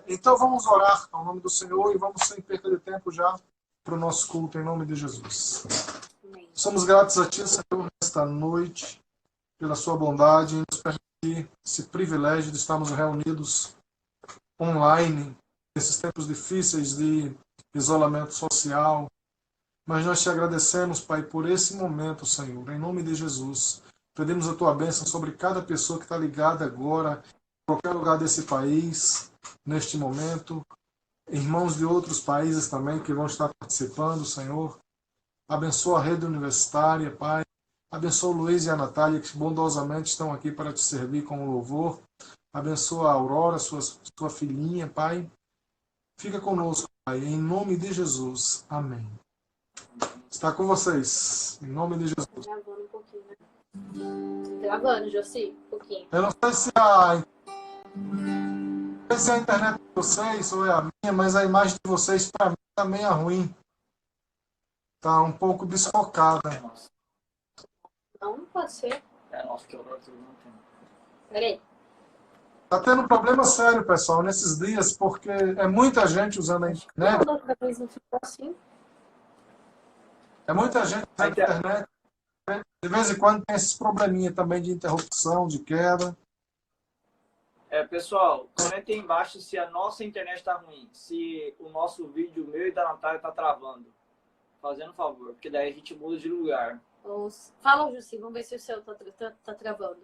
Então vamos orar ao nome do Senhor e vamos sem perda de tempo já para o nosso culto em nome de Jesus. Amém. Somos gratos a Ti, Senhor, nesta noite, pela Sua bondade, em nos permitir esse privilégio de estarmos reunidos online, nesses tempos difíceis de isolamento social. Mas nós te agradecemos, Pai, por esse momento, Senhor, em nome de Jesus. Pedimos a Tua bênção sobre cada pessoa que está ligada agora, em qualquer lugar desse país, neste momento. Irmãos de outros países também que vão estar participando, Senhor. Abençoa a rede universitária, Pai. Abençoa o Luiz e a Natália, que bondosamente estão aqui para te servir com louvor. Abençoa a Aurora, sua filhinha, Pai. Fica conosco, Pai, em nome de Jesus. Amém. Está com vocês, em nome de Jesus. Gravando um pouquinho, né? Gravando, Josi, um pouquinho. Eu não sei se a internet de vocês ou é a minha, mas a imagem de vocês, para mim, está meio ruim. Está um pouco desfocada. Não pode ser. Nossa, que horror, tudo não tem. Peraí. Está tendo problema sério, pessoal, nesses dias, porque é muita gente usando a internet. Não, outra vez não ficou assim. É muita gente usando a internet. De vez em quando tem esses probleminha também de interrupção, de queda. Pessoal, comentem aí embaixo se a nossa internet está ruim, se o nosso vídeo, o meu e da Natália, está travando. Fazendo um favor, porque daí a gente muda de lugar. Fala, Jussi, vamos ver se o seu tá travando.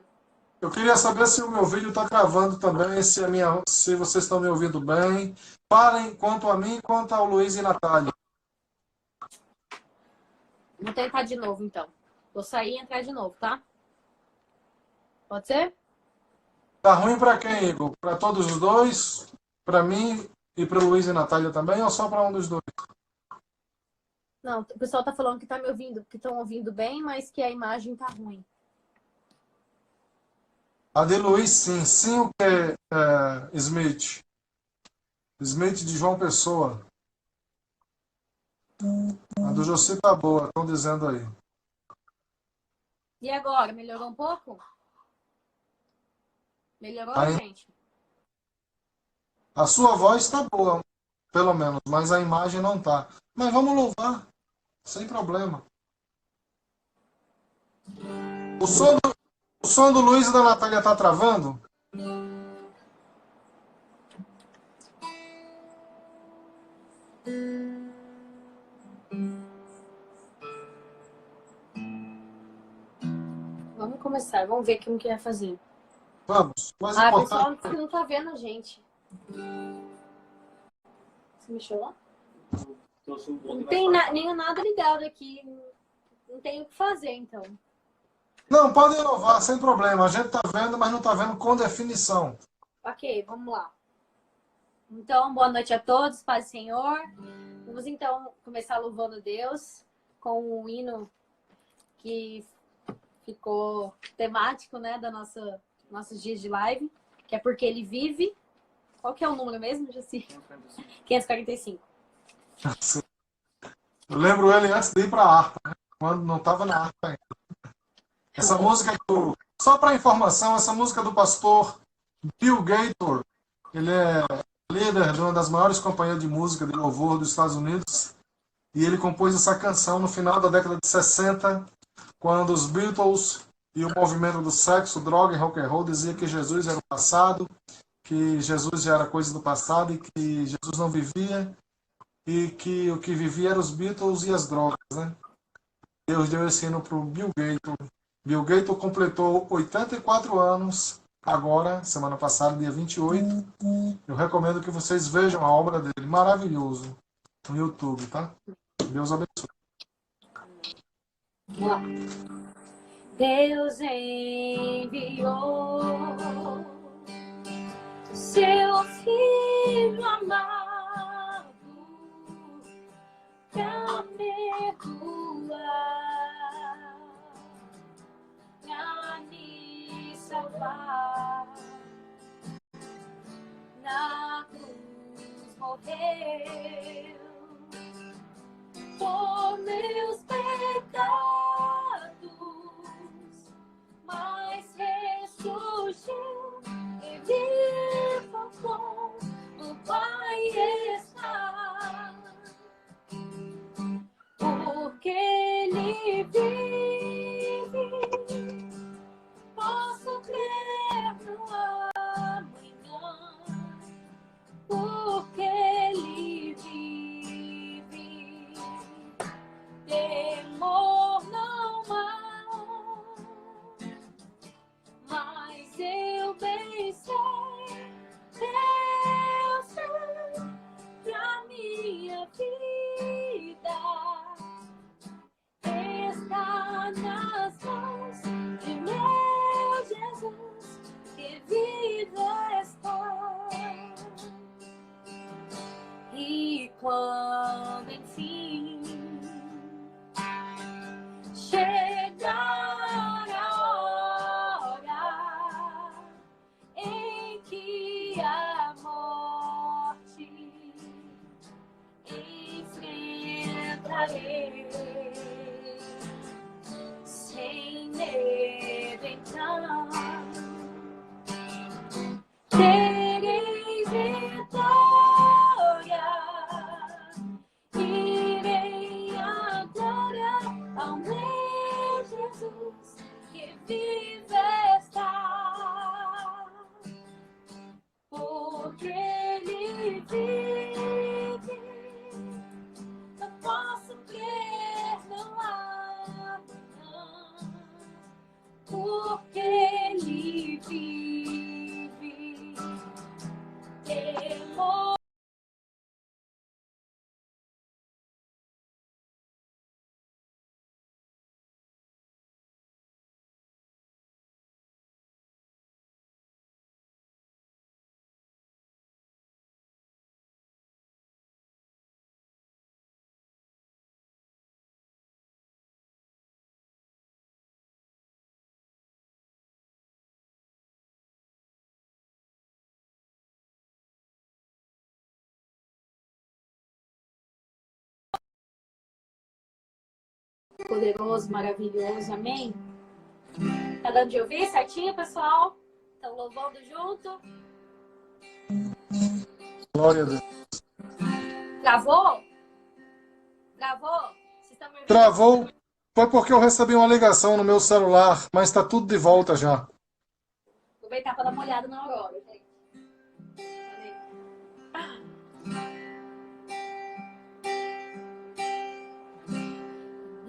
Eu queria saber se o meu vídeo está travando também, se vocês estão me ouvindo bem. Falem quanto a mim, quanto ao Luiz e Natália. Vou tentar de novo, então. Vou sair e entrar de novo, tá? Pode ser? Tá ruim para quem, Igor? Para todos os dois? Para mim e para o Luiz e Natália também, ou só para um dos dois? Não, o pessoal tá falando que tá me ouvindo, que estão ouvindo bem, mas que a imagem tá ruim. A de Luiz, sim. Sim, o que é Smith? Smith de João Pessoa. A do José tá boa, estão dizendo aí. E agora, melhorou um pouco? Melhorou, Aí, gente? a sua voz está boa, pelo menos, mas a imagem não tá. Mas vamos louvar, sem problema. O som do Luiz e da Natália tá travando? Vamos começar, vamos ver como que vai fazer. Vamos. Mas Ah, importante... pessoal, que não tá vendo a gente. Você mexeu lá? Não tem nada ligado aqui. Não tem o que fazer, então. Não, podem louvar, sem problema. A gente tá vendo, mas não tá vendo com definição. Ok, vamos lá. Então, boa noite a todos, paz do Senhor. Vamos então começar louvando Deus com um hino que ficou temático, né, da nossos dias de live, que é Porque Ele Vive. Qual que é o número mesmo, Jussi? 545. Eu lembro ele antes de ir para a harpa, né? Quando não estava na harpa ainda. Essa música só para informação, essa música do pastor Bill Gator, ele é líder de uma das maiores companhias de música de louvor dos Estados Unidos, e ele compôs essa canção no final da década de 60, quando os Beatles e o movimento do sexo, droga e rock and roll dizia que Jesus era o passado, que Jesus já era coisa do passado e que Jesus não vivia, e que o que vivia eram os Beatles e as drogas, né? Deus deu esse hino para o Bill Gator. Bill Gator completou 84 anos, agora, semana passada, dia 28. Eu recomendo que vocês vejam a obra dele, maravilhoso, no YouTube, tá? Deus abençoe. Vamos lá. Deus enviou seu Filho amado pra perdoar, pra me salvar. Na cruz morreu por meus pecados, mas ressurgiu e vivo com porque Ele vive, eu posso crer no amanhã, porque Ele vive. Temor. Poderoso, maravilhoso, amém? Tá dando de ouvir certinho, pessoal? Estão louvando junto? Glória a Deus. Travou? Travou? Vocês estão me ouvindo? Travou. Foi porque eu recebi uma ligação no meu celular, mas está tudo de volta já. Vou aproveitar para dar uma olhada na Aurora, gente.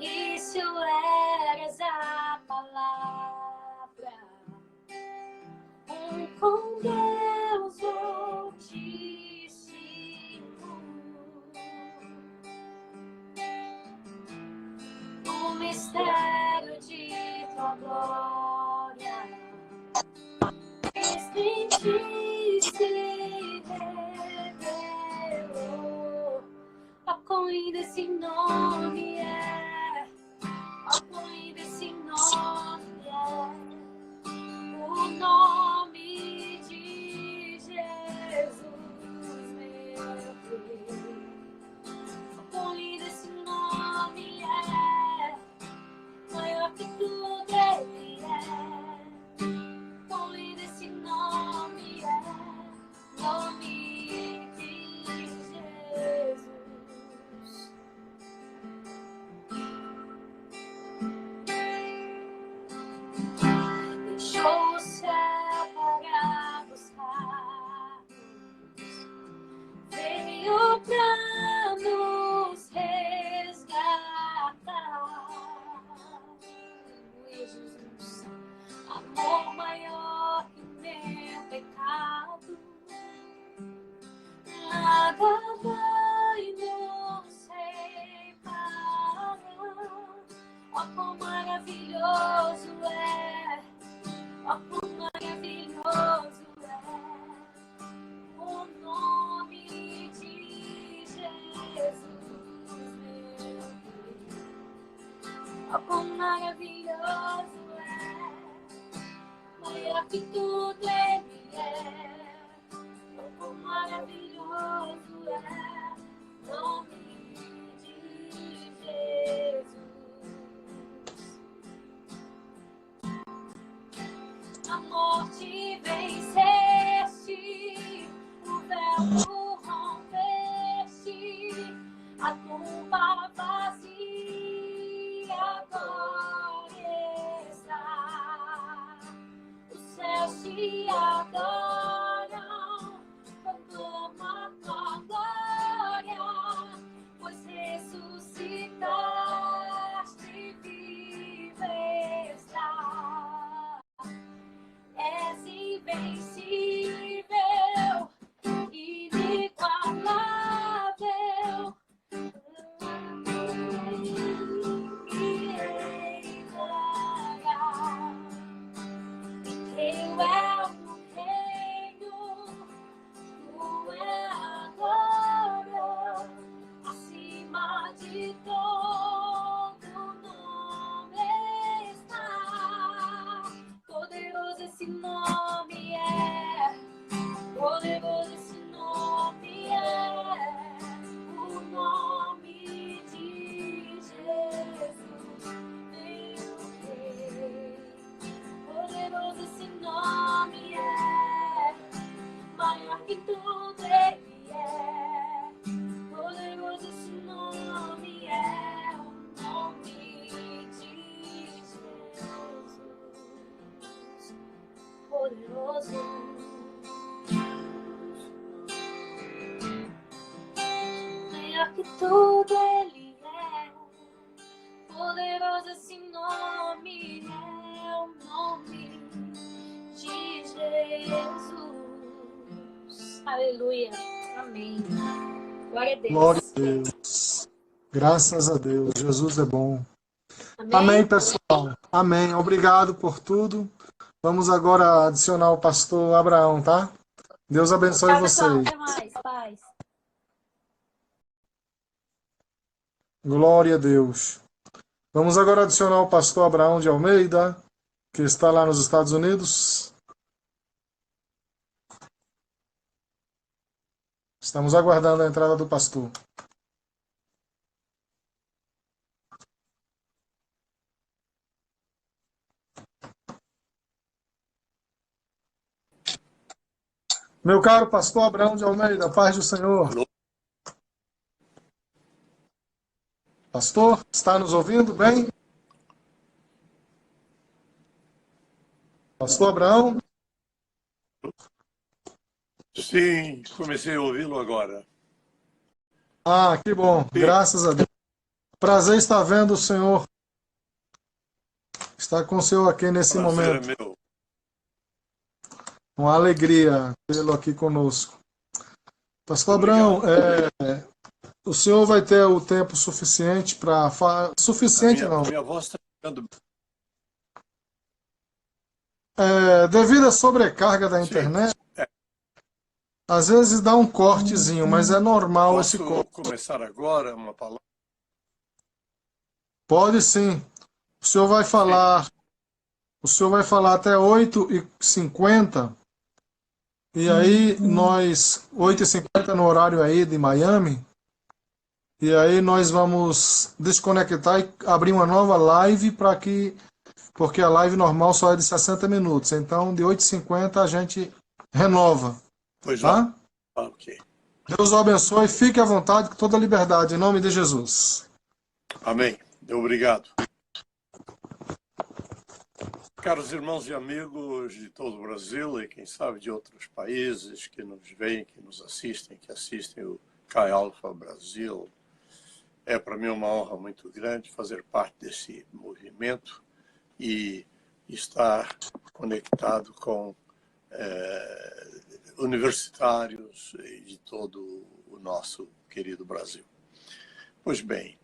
Isso eras a palavra, com Deus altíssimo, o mistério de tua glória, em ti se revelou. Ó, quão lindo esse nome é, ó, quão lindo esse nome é, o nome de Jesus, meu Deus. Ó, quão lindo esse nome é, maior que tudo ele é. Quão lindo esse nome é, nome de Jesus. Deixou o céu para buscar-nos, veio pra nos resgatar. Jesus, amor maior que o meu pecado, nada vai nos separar. Ó, quão maravilhoso é, ó, quão maravilhoso é o nome de Jesus, meu Deus. Ó, quão maravilhoso é, maior que tudo ele é. Ó, quão maravilhoso é o nome de Jesus. A morte venceste, o véu tu rompeste, a tumba vazia agora está. Os céus te adoram, proclama tua glória, pois ressuscitaste, vivo está. És invencível, inigualável, irreparável. Teu é o reino, tu é a glória, acima de todo nome está. Poderoso esse nome é, poderoso esse nome é, o nome de Jesus, meu Rei. Poderoso esse nome é, maior que tudo ele é. Poderoso esse nome é, o nome de Jesus. Poderoso, e tudo Ele é. Poderoso esse nome é o nome de Jesus. Aleluia. Amém. Glória a Deus. Glória a Deus. Graças a Deus. Jesus é bom. Amém. Amém, pessoal. Amém. Obrigado por tudo. Vamos agora adicionar o pastor Abraão, tá? Deus abençoe Tchau, pessoal. vocês. Até mais. Paz. Glória a Deus. Vamos agora adicionar o pastor Abraão de Almeida, que está lá nos Estados Unidos. Estamos aguardando a entrada do pastor. Meu caro pastor Abraão de Almeida, paz do Senhor. Alô? Pastor, está nos ouvindo bem? Pastor Abraão? Sim, comecei a ouvi-lo agora. Ah, que bom. Graças a Deus. Prazer estar vendo o senhor. Estar com o senhor aqui nesse Prazer momento. é meu. Uma alegria tê-lo aqui conosco. Pastor Obrigado. Abraão, o senhor vai ter o tempo suficiente para... Suficiente não. Minha voz está ficando... Devido à sobrecarga da Sim. internet, às vezes dá um cortezinho, mas é normal esse Posso corte. começar agora uma palavra? Pode sim. O senhor vai falar até 8h50. E aí nós, 8h50 no horário aí de Miami, e aí nós vamos desconectar e abrir uma nova live porque a live normal só é de 60 minutos. Então de 8h50 a gente renova, Pois tá? não. Ok. Deus o abençoe, fique à vontade com toda a liberdade, em nome de Jesus. Amém. Obrigado. Caros irmãos e amigos de todo o Brasil e quem sabe de outros países que nos veem, que nos assistem, que assistem o Chi Alpha Brasil, é para mim uma honra muito grande fazer parte desse movimento e estar conectado com universitários de todo o nosso querido Brasil. Pois bem,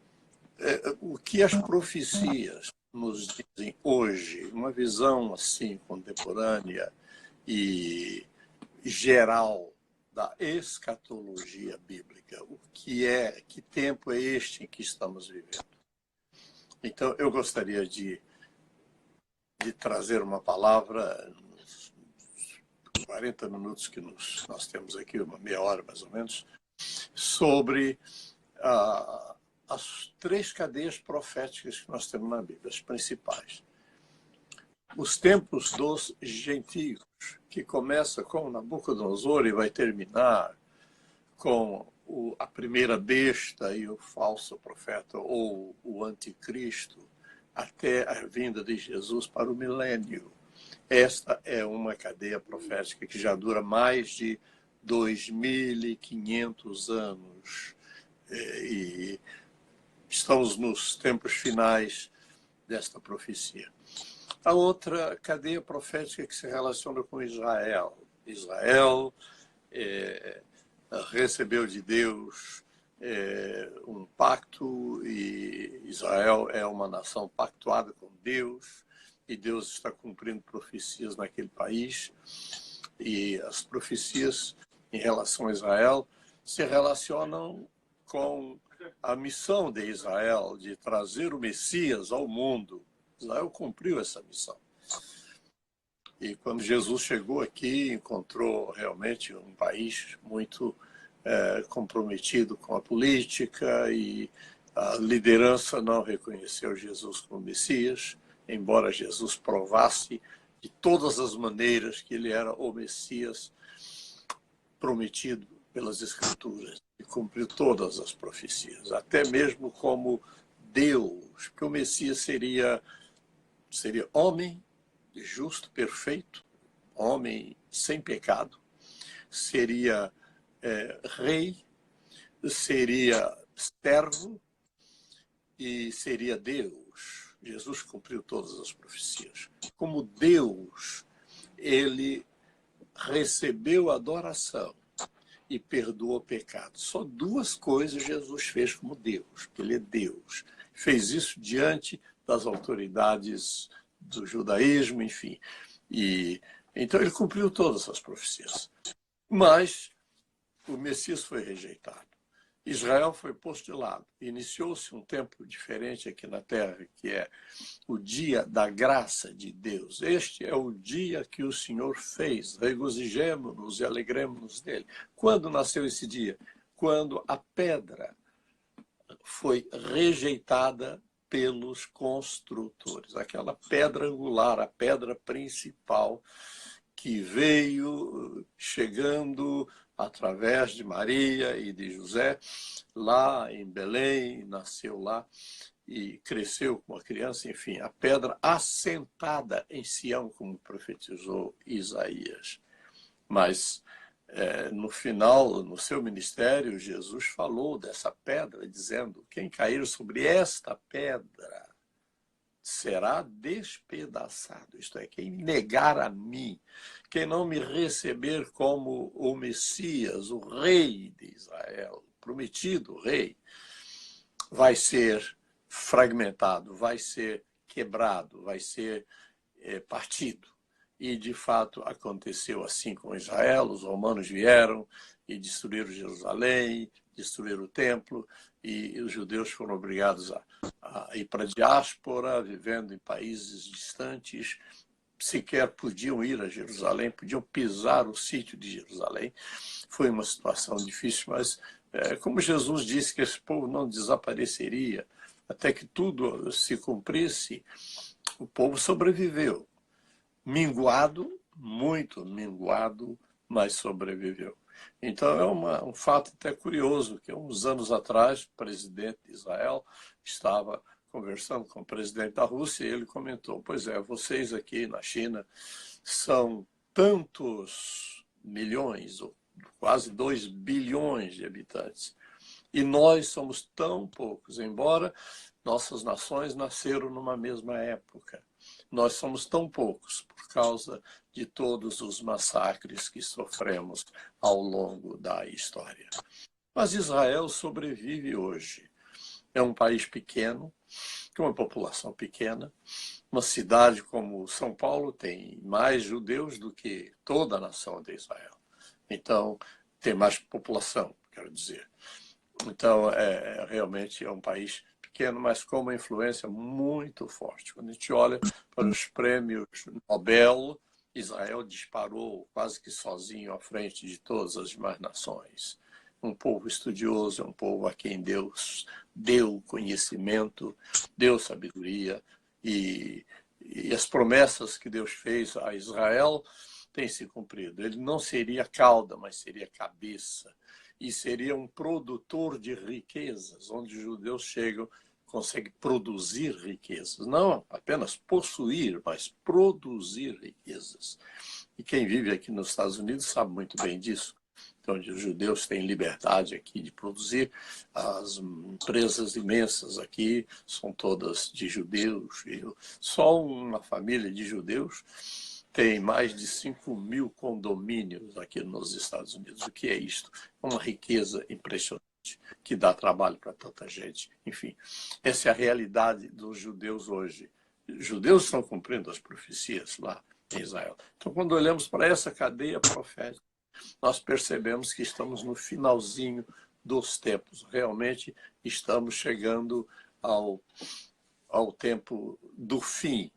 o que as profecias nos dizem hoje, uma visão assim contemporânea e geral da escatologia bíblica, que tempo é este em que estamos vivendo? Então, eu gostaria de trazer uma palavra nos 40 minutos que nós temos aqui, uma meia hora mais ou menos, sobre as 3 cadeias proféticas que nós temos na Bíblia, as principais. Os tempos dos gentios, que começa com Nabucodonosor e vai terminar com a primeira besta e o falso profeta, ou o anticristo, até a vinda de Jesus para o milênio. Esta é uma cadeia profética que já dura mais de 2.500 anos. E estamos nos tempos finais desta profecia. A outra cadeia profética que se relaciona com Israel. Israel recebeu de Deus um pacto, e Israel é uma nação pactuada com Deus, e Deus está cumprindo profecias naquele país. E as profecias em relação a Israel se relacionam com a missão de Israel de trazer o Messias ao mundo. Israel cumpriu essa missão. E quando Jesus chegou aqui, encontrou realmente um país muito comprometido com a política, e a liderança não reconheceu Jesus como Messias, embora Jesus provasse de todas as maneiras que ele era o Messias prometido pelas Escrituras, e cumpriu todas as profecias, até mesmo como Deus, porque o Messias seria homem, justo, perfeito, homem sem pecado, seria rei, seria servo e seria Deus. Jesus cumpriu todas as profecias. Como Deus, ele recebeu adoração e perdoou o pecado. Só duas coisas Jesus fez como Deus, porque ele é Deus. Fez isso diante das autoridades do judaísmo, enfim. E então ele cumpriu todas as profecias. Mas o Messias foi rejeitado. Israel foi posto de lado. Iniciou-se um tempo diferente aqui na Terra, que é o dia da graça de Deus. Este é o dia que o Senhor fez. Regozijemo-nos e alegremos-nos nele. Quando nasceu esse dia? Quando a pedra foi rejeitada pelos construtores. Aquela pedra angular, a pedra principal que veio chegando através de Maria e de José, lá em Belém, nasceu lá e cresceu como uma criança, enfim, a pedra assentada em Sião, como profetizou Isaías. Mas, no final, no seu ministério, Jesus falou dessa pedra, dizendo, quem cair sobre esta pedra será despedaçado, isto é, quem negar a mim, quem não me receber como o Messias, o rei de Israel, o prometido rei, vai ser fragmentado, vai ser quebrado, vai ser partido. E, de fato, aconteceu assim com Israel. Os romanos vieram e destruíram Jerusalém, destruíram o templo, e os judeus foram obrigados a ir para a diáspora, vivendo em países distantes, sequer podiam ir a Jerusalém, podiam pisar o sítio de Jerusalém. Foi uma situação difícil, mas como Jesus disse que esse povo não desapareceria, até que tudo se cumprisse, o povo sobreviveu. Minguado, muito minguado, mas sobreviveu. Então é um fato até curioso, que uns anos atrás o presidente de Israel estava conversando com o presidente da Rússia e ele comentou, pois é, vocês aqui na China são tantos milhões, ou quase 2 bilhões de habitantes, e nós somos tão poucos, embora nossas nações nasceram numa mesma época. Nós somos tão poucos por causa de todos os massacres que sofremos ao longo da história. Mas Israel sobrevive hoje. É um país pequeno, com uma população pequena. Uma cidade como São Paulo tem mais judeus do que toda a nação de Israel. Então, tem mais população, quero dizer. Então, realmente é um país pequeno, mas com uma influência muito forte. Quando a gente olha para os prêmios Nobel, Israel disparou quase que sozinho à frente de todas as demais nações. Um povo estudioso, um povo a quem Deus deu conhecimento, deu sabedoria, e as promessas que Deus fez a Israel têm se cumprido. Ele não seria cauda, mas seria cabeça. E seria um produtor de riquezas, onde os judeus chegam, conseguem produzir riquezas. Não apenas possuir, mas produzir riquezas. E quem vive aqui nos Estados Unidos sabe muito bem disso. Então, onde os judeus têm liberdade aqui de produzir, as empresas imensas aqui são todas de judeus. Só uma família de judeus tem mais de 5.000 condomínios aqui nos Estados Unidos. O que é isto? É uma riqueza impressionante, que dá trabalho para tanta gente. Enfim, essa é a realidade dos judeus hoje. Os judeus estão cumprindo as profecias lá em Israel. Então, quando olhamos para essa cadeia profética, nós percebemos que estamos no finalzinho dos tempos. Realmente estamos chegando ao tempo do fim.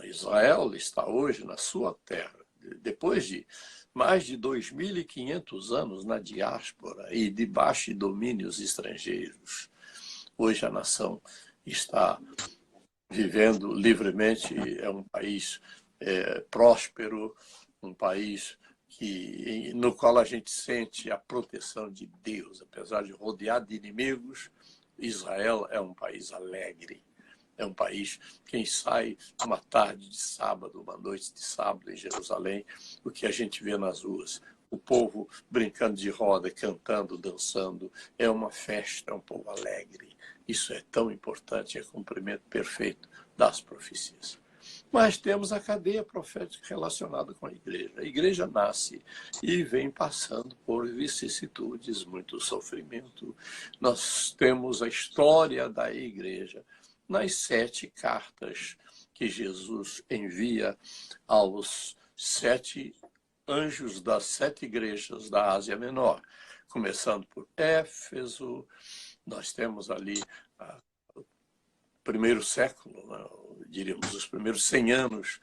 Israel está hoje na sua terra, depois de mais de 2.500 anos na diáspora e debaixo de domínios estrangeiros. Hoje a nação está vivendo livremente, é um país próspero, um país no qual a gente sente a proteção de Deus. Apesar de rodeado de inimigos, Israel é um país alegre. É um país, quem sai uma tarde de sábado, uma noite de sábado em Jerusalém, o que a gente vê nas ruas, o povo brincando de roda, cantando, dançando. É uma festa, é um povo alegre. Isso é tão importante, é o cumprimento perfeito das profecias. Mas temos a cadeia profética relacionada com a igreja. A igreja nasce e vem passando por vicissitudes, muito sofrimento. Nós temos a história da igreja nas 7 cartas que Jesus envia aos 7 anjos das 7 igrejas da Ásia Menor. Começando por Éfeso, nós temos ali o primeiro século, né? Diríamos os primeiros 100 anos,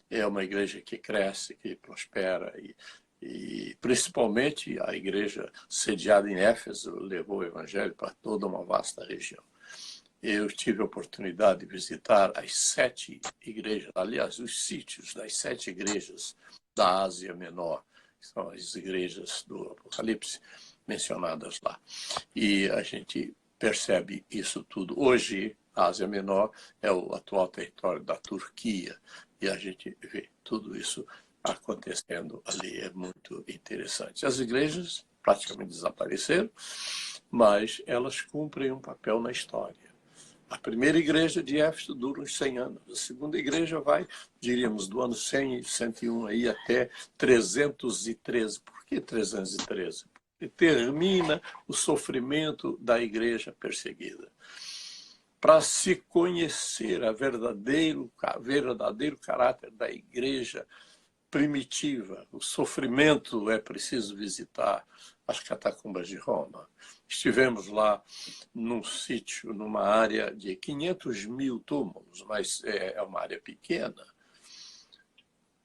é uma igreja que cresce, que prospera, e principalmente a igreja sediada em Éfeso levou o evangelho para toda uma vasta região. Eu tive a oportunidade de visitar as 7 igrejas, aliás, os sítios das 7 igrejas da Ásia Menor, que são as igrejas do Apocalipse mencionadas lá. E a gente percebe isso tudo. Hoje, a Ásia Menor é o atual território da Turquia, e a gente vê tudo isso acontecendo ali. É muito interessante. As igrejas praticamente desapareceram, mas elas cumprem um papel na história. A primeira igreja de Éfeso dura uns 100 anos. A segunda igreja vai, diríamos, do ano 100 e 101 aí até 313. Por que 313? Porque termina o sofrimento da igreja perseguida. Para se conhecer o verdadeiro caráter da igreja primitiva, o sofrimento, é preciso visitar as catacumbas de Roma. Estivemos lá num sítio, numa área de 500 mil túmulos, mas é uma área pequena.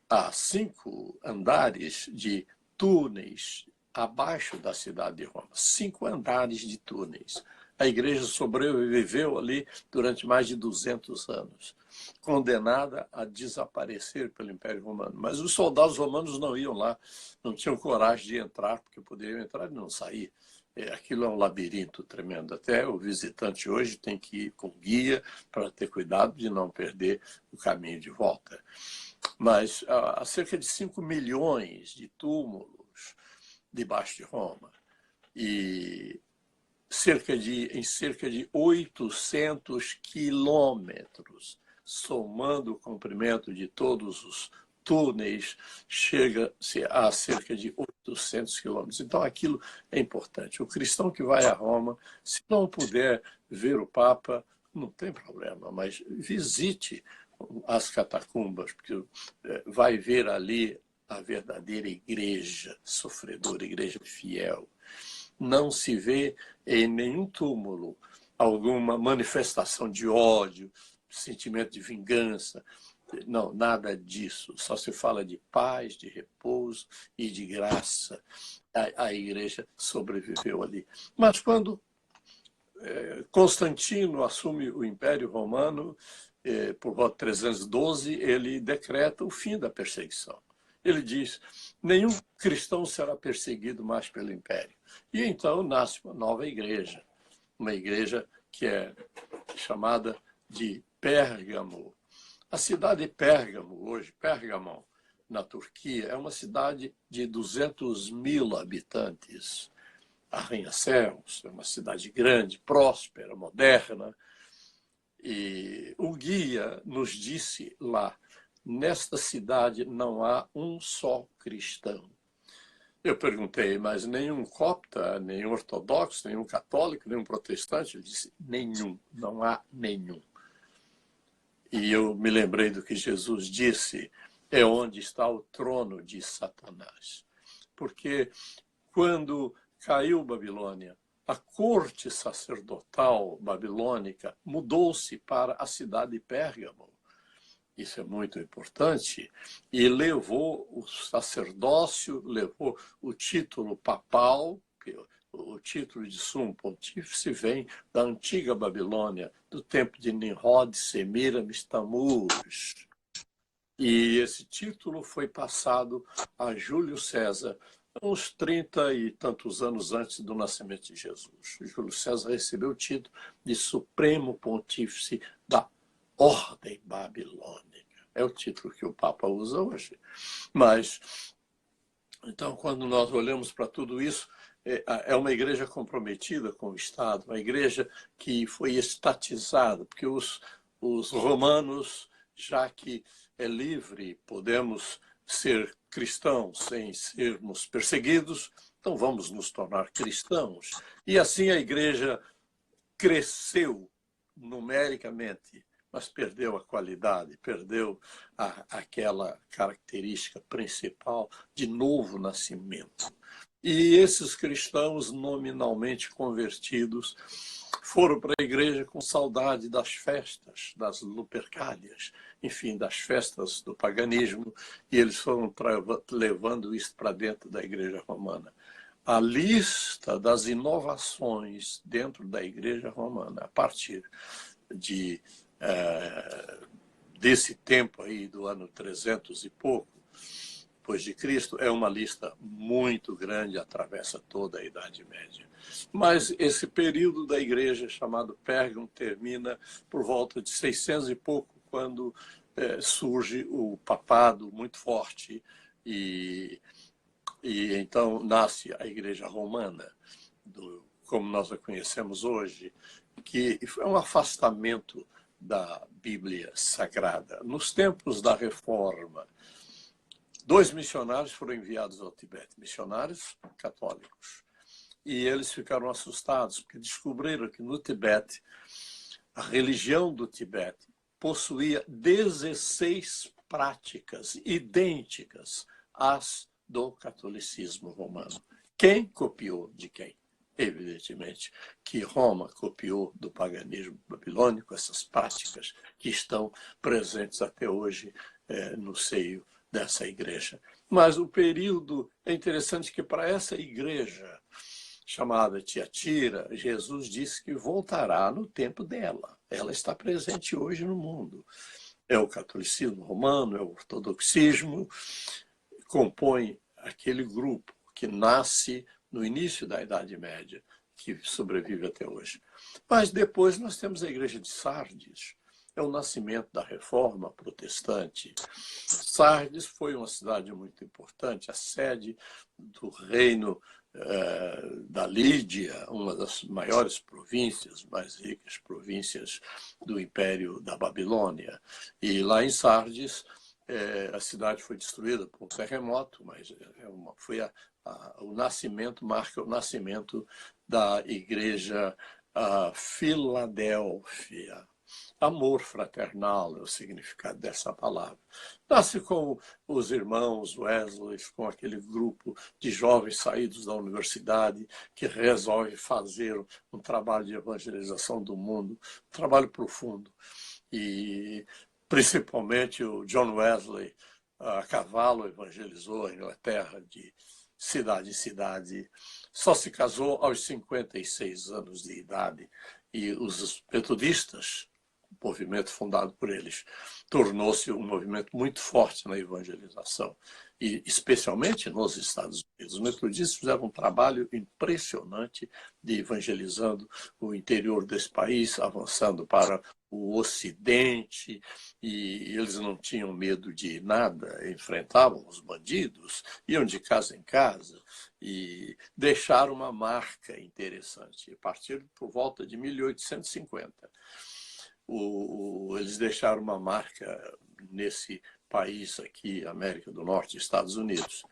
Há 5 andares de túneis abaixo da cidade de Roma. 5 andares de túneis. A igreja sobreviveu ali durante mais de 200 anos, condenada a desaparecer pelo Império Romano. Mas os soldados romanos não iam lá, não tinham coragem de entrar, porque poderiam entrar e não sair. Aquilo é um labirinto tremendo. Até o visitante hoje tem que ir com guia para ter cuidado de não perder o caminho de volta. Mas há cerca de 5 milhões de túmulos debaixo de Roma. E em cerca de 800 quilômetros, somando o comprimento de todos os túneis, chega-se a cerca de 800 quilômetros. Então, aquilo é importante. O cristão que vai a Roma, se não puder ver o Papa, não tem problema, mas visite as catacumbas, porque vai ver ali a verdadeira igreja sofredora, igreja fiel. Não se vê em nenhum túmulo alguma manifestação de ódio, sentimento de vingança. Não, nada disso. Só se fala de paz, de repouso e de graça. A igreja sobreviveu ali. Mas quando Constantino assume o Império Romano, por volta de 312, ele decreta o fim da perseguição. Ele diz: nenhum cristão será perseguido mais pelo Império. E então nasce uma nova igreja, uma igreja que é chamada de Pérgamo. A cidade de Pérgamo, hoje, Pérgamo, na Turquia, é uma cidade de 200 mil habitantes. Arranha-céus, é uma cidade grande, próspera, moderna. E o guia nos disse lá: nesta cidade não há um só cristão. Eu perguntei: mas nenhum copta, nenhum ortodoxo, nenhum católico, nenhum protestante? Ele disse: nenhum, não há nenhum. E eu me lembrei do que Jesus disse: é onde está o trono de Satanás. Porque quando caiu Babilônia, a corte sacerdotal babilônica mudou-se para a cidade de Pérgamo. Isso é muito importante. E levou o sacerdócio, levou o título papal, o título de sumo pontífice vem da antiga Babilônia, do tempo de Nimrod, Semiramis, Tammuz. E esse título foi passado a Júlio César uns 30 e tantos anos antes do nascimento de Jesus. Júlio César recebeu o título de Supremo Pontífice da Ordem Babilônica. É o título que o Papa usa hoje. Mas Então, quando nós olhamos para tudo isso, é uma igreja comprometida com o Estado, uma igreja que foi estatizada, porque os romanos, já que é livre, podemos ser cristãos sem sermos perseguidos, então vamos nos tornar cristãos. E assim a igreja cresceu numericamente, mas perdeu a qualidade, perdeu aquela característica principal de novo nascimento. E esses cristãos nominalmente convertidos foram para a igreja com saudade das festas, das Lupercálias, enfim, das festas do paganismo, e eles foram levando isso para dentro da igreja romana. A lista das inovações dentro da igreja romana, a partir desse tempo aí, do ano 300 e pouco, depois de Cristo, é uma lista muito grande, atravessa toda a Idade Média. Mas esse período da igreja, chamado Pérgamo, termina por volta de 600 e pouco, quando surge o papado muito forte e então nasce a Igreja Romana, como nós a conhecemos hoje, que foi um afastamento da Bíblia Sagrada. Nos tempos da Reforma, 2 missionários foram enviados ao Tibete, missionários católicos. E eles ficaram assustados, porque descobriram que no Tibete, a religião do Tibete possuía 16 práticas idênticas às do catolicismo romano. Quem copiou de quem? Evidentemente que Roma copiou do paganismo babilônico essas práticas que estão presentes até hoje no seio dessa igreja. Mas o período é interessante que para essa igreja chamada Tiatira, Jesus disse que voltará no tempo dela. Ela está presente hoje no mundo. É o catolicismo romano, é o ortodoxismo, compõe aquele grupo que nasce no início da Idade Média, que sobrevive até hoje. Mas depois nós temos a igreja de Sardes, é o nascimento da Reforma Protestante. Sardes foi uma cidade muito importante, a sede do reino da Lídia, uma das maiores províncias, mais ricas províncias do Império da Babilônia. E lá em Sardes, a cidade foi destruída por um terremoto, mas o nascimento marca o nascimento da igreja Filadélfia. Amor fraternal é o significado dessa palavra. Nasce com os irmãos Wesley, com aquele grupo de jovens saídos da universidade que resolve fazer um trabalho de evangelização do mundo, um trabalho profundo. E principalmente o John Wesley, a cavalo, evangelizou a Inglaterra de cidade em cidade. Só se casou aos 56 anos de idade. E os metodistas, o movimento fundado por eles, tornou-se um movimento muito forte na evangelização, e especialmente nos Estados Unidos. Os metodistas fizeram um trabalho impressionante de evangelizando o interior desse país, avançando para o Ocidente, e eles não tinham medo de nada, enfrentavam os bandidos, iam de casa em casa e deixaram uma marca interessante. A partir por volta de 1850, eles deixaram uma marca nesse país aqui, América do Norte, Estados Unidos.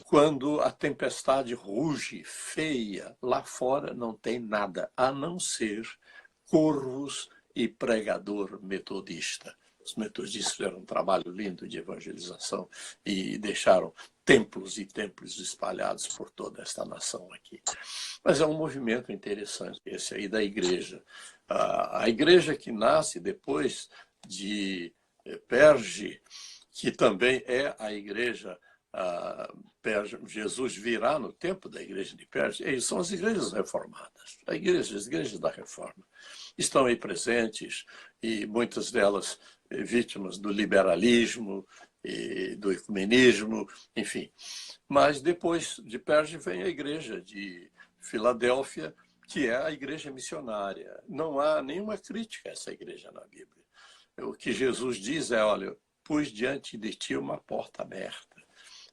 Quando a tempestade ruge, feia, lá fora não tem nada, a não ser corvos e pregador metodista. Os metodistas fizeram um trabalho lindo de evangelização e deixaram templos e templos espalhados por toda esta nação aqui. Mas é um movimento interessante esse aí da igreja. A igreja que nasce depois de Perge, que também é a igreja Perge, Jesus virá no tempo da igreja de Perge, são as igrejas reformadas, as igrejas da reforma. Estão aí presentes, e muitas delas vítimas do liberalismo e do ecumenismo, enfim. Mas depois de Perge vem a igreja de Filadélfia, que é a igreja missionária. Não há nenhuma crítica a essa igreja na Bíblia. O que Jesus diz é, olha, pus diante de ti uma porta aberta.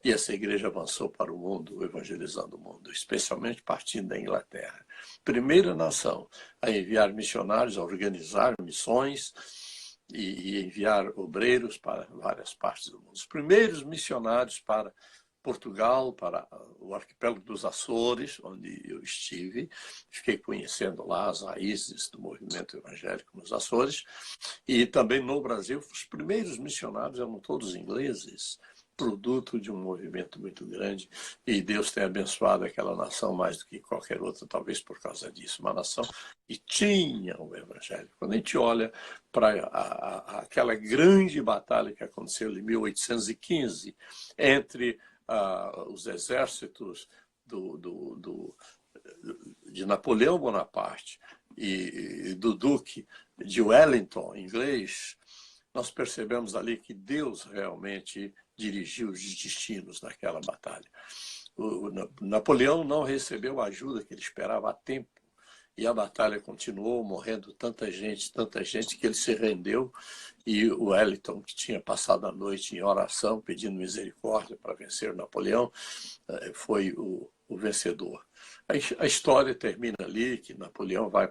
E essa igreja avançou para o mundo, evangelizando o mundo, especialmente partindo da Inglaterra. Primeira nação a enviar missionários, a organizar missões e enviar obreiros para várias partes do mundo. Os primeiros missionários para Portugal, para o arquipélago dos Açores, onde eu estive, fiquei conhecendo lá as raízes do movimento evangélico nos Açores, e também no Brasil, os primeiros missionários eram todos ingleses, produto de um movimento muito grande, e Deus tem abençoado aquela nação mais do que qualquer outra, talvez por causa disso, uma nação que tinha o evangelho. Quando a gente olha para aquela grande batalha que aconteceu em 1815 entre os exércitos de Napoleão Bonaparte e do Duque de Wellington, inglês, nós percebemos ali que Deus realmente dirigiu os destinos daquela batalha. O Napoleão não recebeu a ajuda que ele esperava a tempo, e a batalha continuou, morrendo tanta gente, que ele se rendeu, e o Wellington, que tinha passado a noite em oração, pedindo misericórdia para vencer Napoleão, foi o vencedor. A história termina ali, que Napoleão vai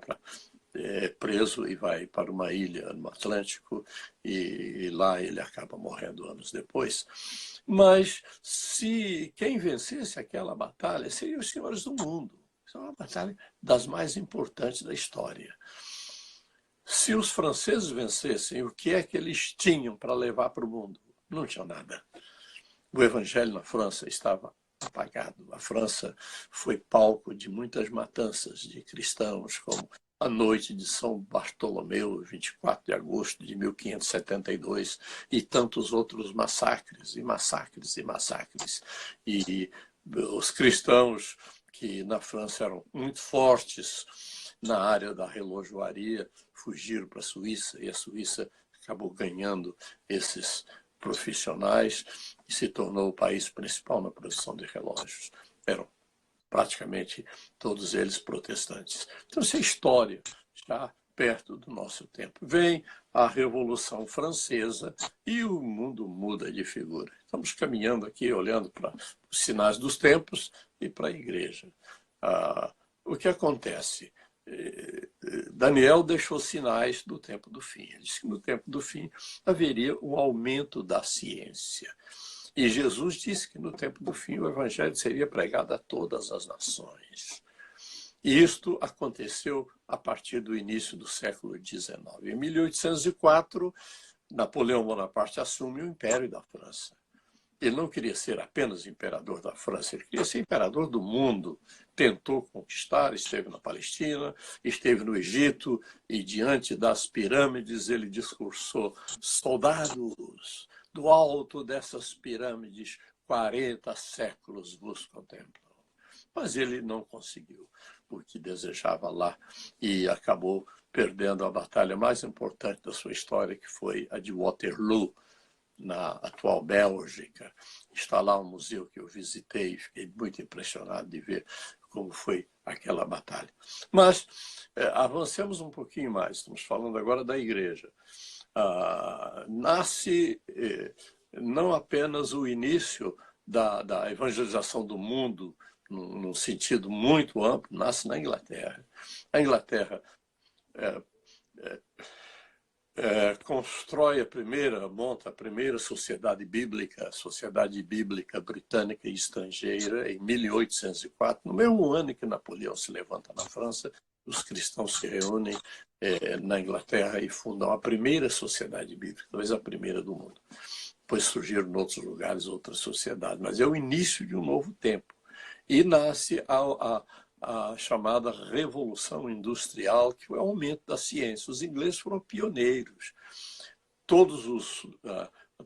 preso e vai para uma ilha no Atlântico, e lá ele acaba morrendo anos depois. Mas se quem vencesse aquela batalha seriam os senhores do mundo. Isso é uma batalha das mais importantes da história. Se os franceses vencessem, o que é que eles tinham para levar para o mundo? Não tinham nada. O evangelho na França estava apagado. A França foi palco de muitas matanças de cristãos, como a noite de São Bartolomeu, 24 de agosto de 1572, e tantos outros massacres, e massacres, e massacres. E os cristãos que na França eram muito fortes na área da relojoaria fugiram para a Suíça, e a Suíça acabou ganhando esses profissionais e se tornou o país principal na produção de relógios. Eram praticamente todos eles protestantes. Então, essa história já perto do nosso tempo. Vem a Revolução Francesa e o mundo muda de figura. Estamos caminhando aqui, olhando para os sinais dos tempos e para a igreja. O que acontece? Daniel deixou sinais do tempo do fim. Ele disse que no tempo do fim haveria um aumento da ciência. E Jesus disse que no tempo do fim o evangelho seria pregado a todas as nações. E isto aconteceu a partir do início do século XIX. Em 1804, Napoleão Bonaparte assume o Império da França. Ele não queria ser apenas imperador da França, ele queria ser imperador do mundo. Tentou conquistar, esteve na Palestina, esteve no Egito, e diante das pirâmides ele discursou: soldados, do alto dessas pirâmides, 40 séculos vos contemplam. Mas ele não conseguiu o que desejava lá e acabou perdendo a batalha mais importante da sua história, que foi a de Waterloo, na atual Bélgica. Está lá um museu que eu visitei e fiquei muito impressionado de ver como foi aquela batalha. Mas avancemos um pouquinho mais, estamos falando agora da igreja. Nasce não apenas o início da evangelização do mundo, num sentido muito amplo, nasce na Inglaterra. A Inglaterra monta a primeira sociedade bíblica britânica e estrangeira, em 1804, no mesmo ano em que Napoleão se levanta na França. Os cristãos se reúnem na Inglaterra e fundam a primeira sociedade bíblica, talvez a primeira do mundo. Depois surgiram em outros lugares outras sociedades, mas é o início de um novo tempo. E nasce a chamada Revolução Industrial, que é o aumento da ciência. Os ingleses foram pioneiros. Todas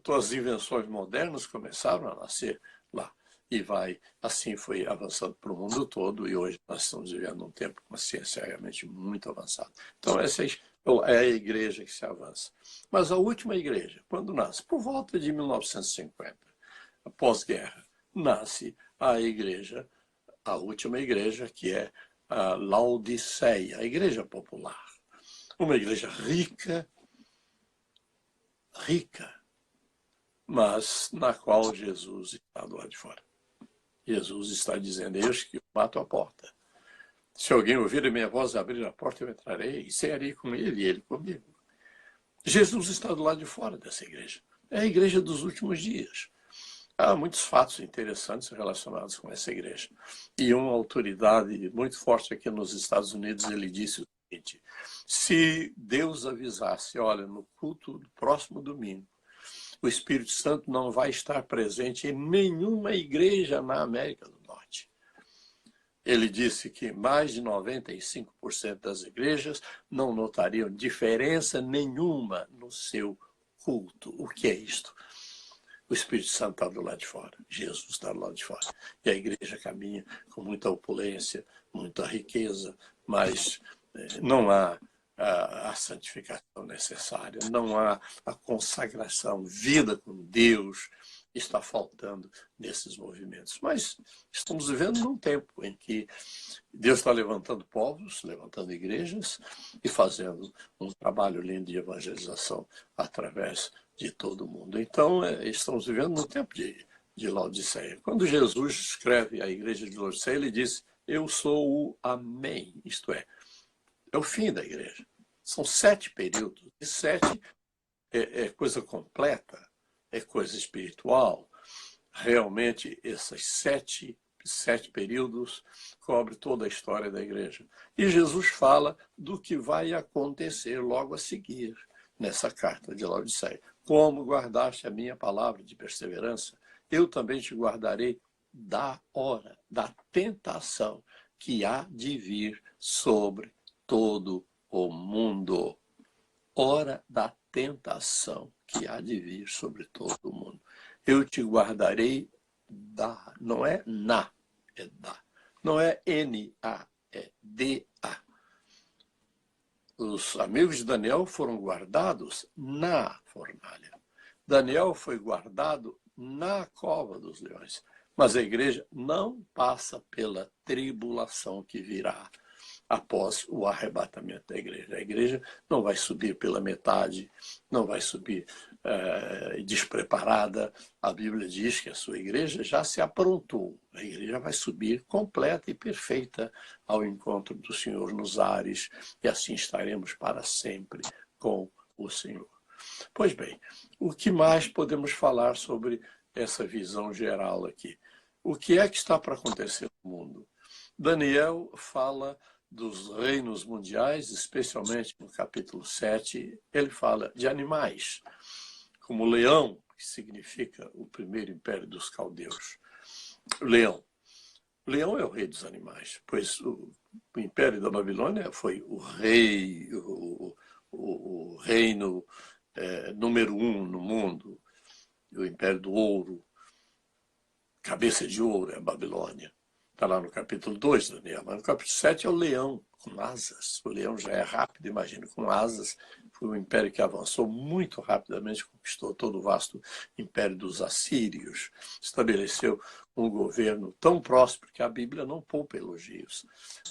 as invenções modernas começaram a nascer lá. E assim foi avançando para o mundo todo, e hoje nós estamos vivendo um tempo com uma ciência realmente muito avançada. Então, essa é a igreja que se avança. Mas a última igreja, quando nasce? Por volta de 1950, pós-guerra, nasce a última igreja, que é a Laodiceia, a igreja popular. Uma igreja rica, mas na qual Jesus está do lado de fora. Jesus está dizendo: eis que eu bato a porta. Se alguém ouvir a minha voz abrir a porta, eu entrarei e cearei com ele e ele comigo. Jesus está do lado de fora dessa igreja. É a igreja dos últimos dias. Há muitos fatos interessantes relacionados com essa igreja. E uma autoridade muito forte aqui nos Estados Unidos, ele disse o seguinte: se Deus avisasse, olha, no culto do próximo domingo, o Espírito Santo não vai estar presente em nenhuma igreja na América do Norte. Ele disse que mais de 95% das igrejas não notariam diferença nenhuma no seu culto. O que é isto? O Espírito Santo está do lado de fora, Jesus está do lado de fora. E a igreja caminha com muita opulência, muita riqueza, mas não há a santificação necessária, não há a consagração, vida com Deus, está faltando nesses movimentos. Mas estamos vivendo num tempo em que Deus está levantando povos, levantando igrejas e fazendo um trabalho lindo de evangelização através de todo mundo. Então, estamos vivendo no tempo de Laodiceia. Quando Jesus escreve à igreja de Laodiceia, ele diz: eu sou o Amém, isto é o fim da igreja. São 7 períodos, e 7 é coisa completa, é coisa espiritual. Realmente, esses sete períodos cobrem toda a história da igreja. E Jesus fala do que vai acontecer logo a seguir, nessa carta de Laodiceia. Como guardaste a minha palavra de perseverança, eu também te guardarei da hora, da tentação que há de vir sobre todo o mundo. Hora da tentação que há de vir sobre todo o mundo. Eu te guardarei da, não é na, é da. Não é N-A, é D-A. Os amigos de Daniel foram guardados na fornalha. Daniel foi guardado na cova dos leões. Mas a igreja não passa pela tribulação que virá após o arrebatamento da igreja. A igreja não vai subir pela metade, não vai subir despreparada. A Bíblia diz que a sua igreja já se aprontou. A igreja vai subir completa e perfeita ao encontro do Senhor nos ares, e assim estaremos para sempre com o Senhor. Pois bem, o que mais podemos falar sobre essa visão geral aqui? O que é que está para acontecer no mundo? Daniel fala dos reinos mundiais, especialmente no capítulo 7, ele fala de animais, como o leão, que significa o primeiro império dos caldeus. O leão. O leão é o rei dos animais, pois o império da Babilônia foi o rei, o reino número 1 no mundo, o império do ouro, cabeça de ouro é a Babilônia. Está lá no capítulo 2, Daniel. Mas no capítulo 7 é o leão com asas. O leão já é rápido, imagina, com asas. Foi um império que avançou muito rapidamente, conquistou todo o vasto império dos assírios. Estabeleceu um governo tão próspero que a Bíblia não poupa elogios.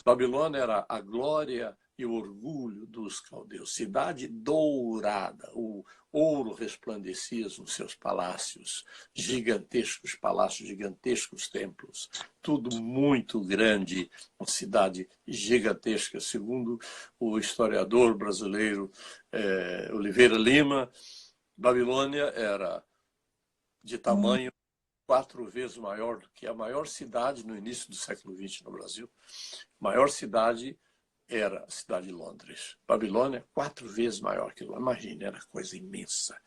Babilônia era a glória e o orgulho dos caldeus. Cidade dourada, o ouro resplandecia nos seus palácios, gigantescos palácios, gigantescos templos, tudo muito grande, uma cidade gigantesca. Segundo o historiador brasileiro Oliveira Lima, Babilônia era de tamanho 4 vezes maior do que a maior cidade no início do século XX no Brasil. A maior cidade era a cidade de Londres. Babilônia, 4 vezes maior que lá. Imagina, era coisa imensa.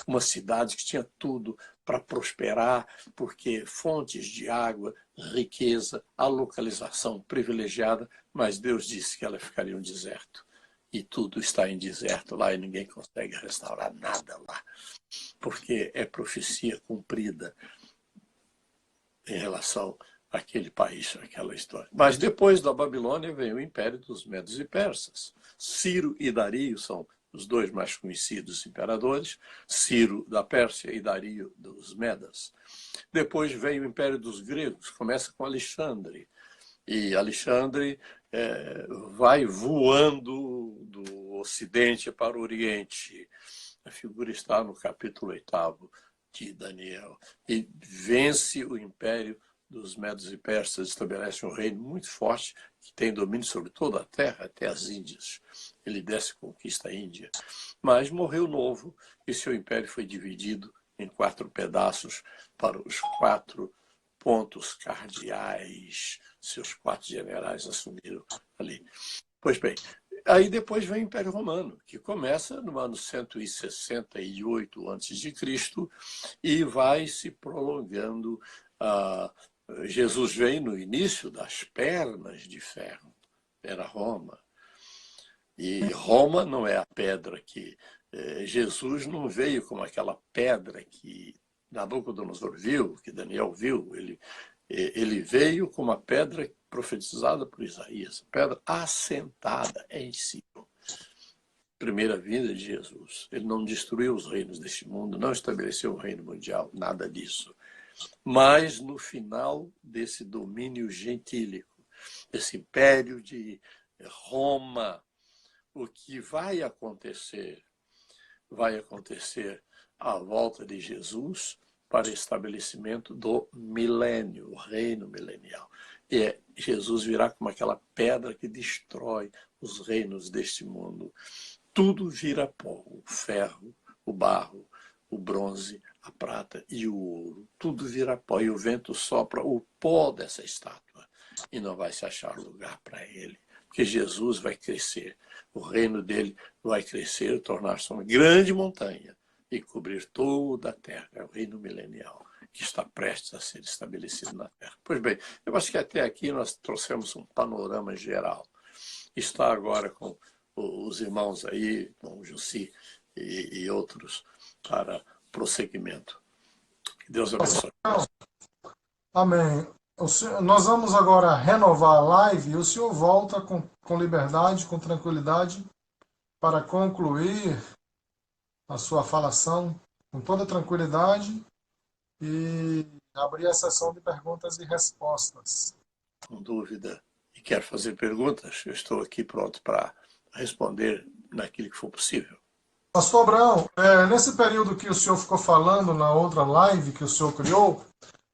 Uma cidade que tinha tudo para prosperar, porque fontes de água, riqueza, a localização privilegiada, mas Deus disse que ela ficaria um deserto. E tudo está em deserto lá e ninguém consegue restaurar nada lá, porque é profecia cumprida em relação àquele país, aquela história. Mas depois da Babilônia vem o império dos Medos e Persas. Ciro e Dario são os 2 mais conhecidos imperadores, Ciro da Pérsia e Dario dos Medas. Depois vem o império dos gregos, começa com Alexandre. E Alexandre vai voando do Ocidente para o Oriente. A figura está no capítulo 8 de Daniel e vence o império dos Medos e Persas, estabelece um reino muito forte que tem domínio sobre toda a terra, até as Índias. Ele desce e conquista a Índia. Mas morreu novo e seu império foi dividido em 4 pedaços para os 4 pontos cardeais. Seus 4 generais assumiram ali. Pois bem, aí depois vem o Império Romano, que começa no ano 168 a.C. e vai se prolongando. Jesus vem no início das pernas de ferro, era Roma. E Roma não é a pedra que... Jesus não veio como aquela pedra que Nabucodonosor viu, que Daniel viu. Ele veio como a pedra profetizada por Isaías, pedra assentada em Sião. Primeira vinda de Jesus. Ele não destruiu os reinos deste mundo, não estabeleceu o reino mundial, nada disso. Mas no final desse domínio gentílico, esse império de Roma, o que vai acontecer à volta de Jesus para o estabelecimento do milênio, o reino milenial. E Jesus virá como aquela pedra que destrói os reinos deste mundo. Tudo vira pó, o ferro, o barro, o bronze, a prata e o ouro. Tudo vira pó e o vento sopra o pó dessa estátua e não vai se achar lugar para ele. Porque Jesus vai crescer, o reino dele vai crescer, tornar-se uma grande montanha e cobrir toda a terra. É o reino milenial que está prestes a ser estabelecido na terra. Pois bem, eu acho que até aqui nós trouxemos um panorama geral. Está agora com os irmãos aí, com o Jussi e outros, para prosseguimento. Que Deus abençoe. Amém. Nós vamos agora renovar a live e o senhor volta com liberdade, com tranquilidade, para concluir a sua falação com toda tranquilidade e abrir a sessão de perguntas e respostas. Com dúvida e quer fazer perguntas, eu estou aqui pronto para responder naquilo que for possível. Pastor Abraão, nesse período que o senhor ficou falando na outra live que o senhor criou,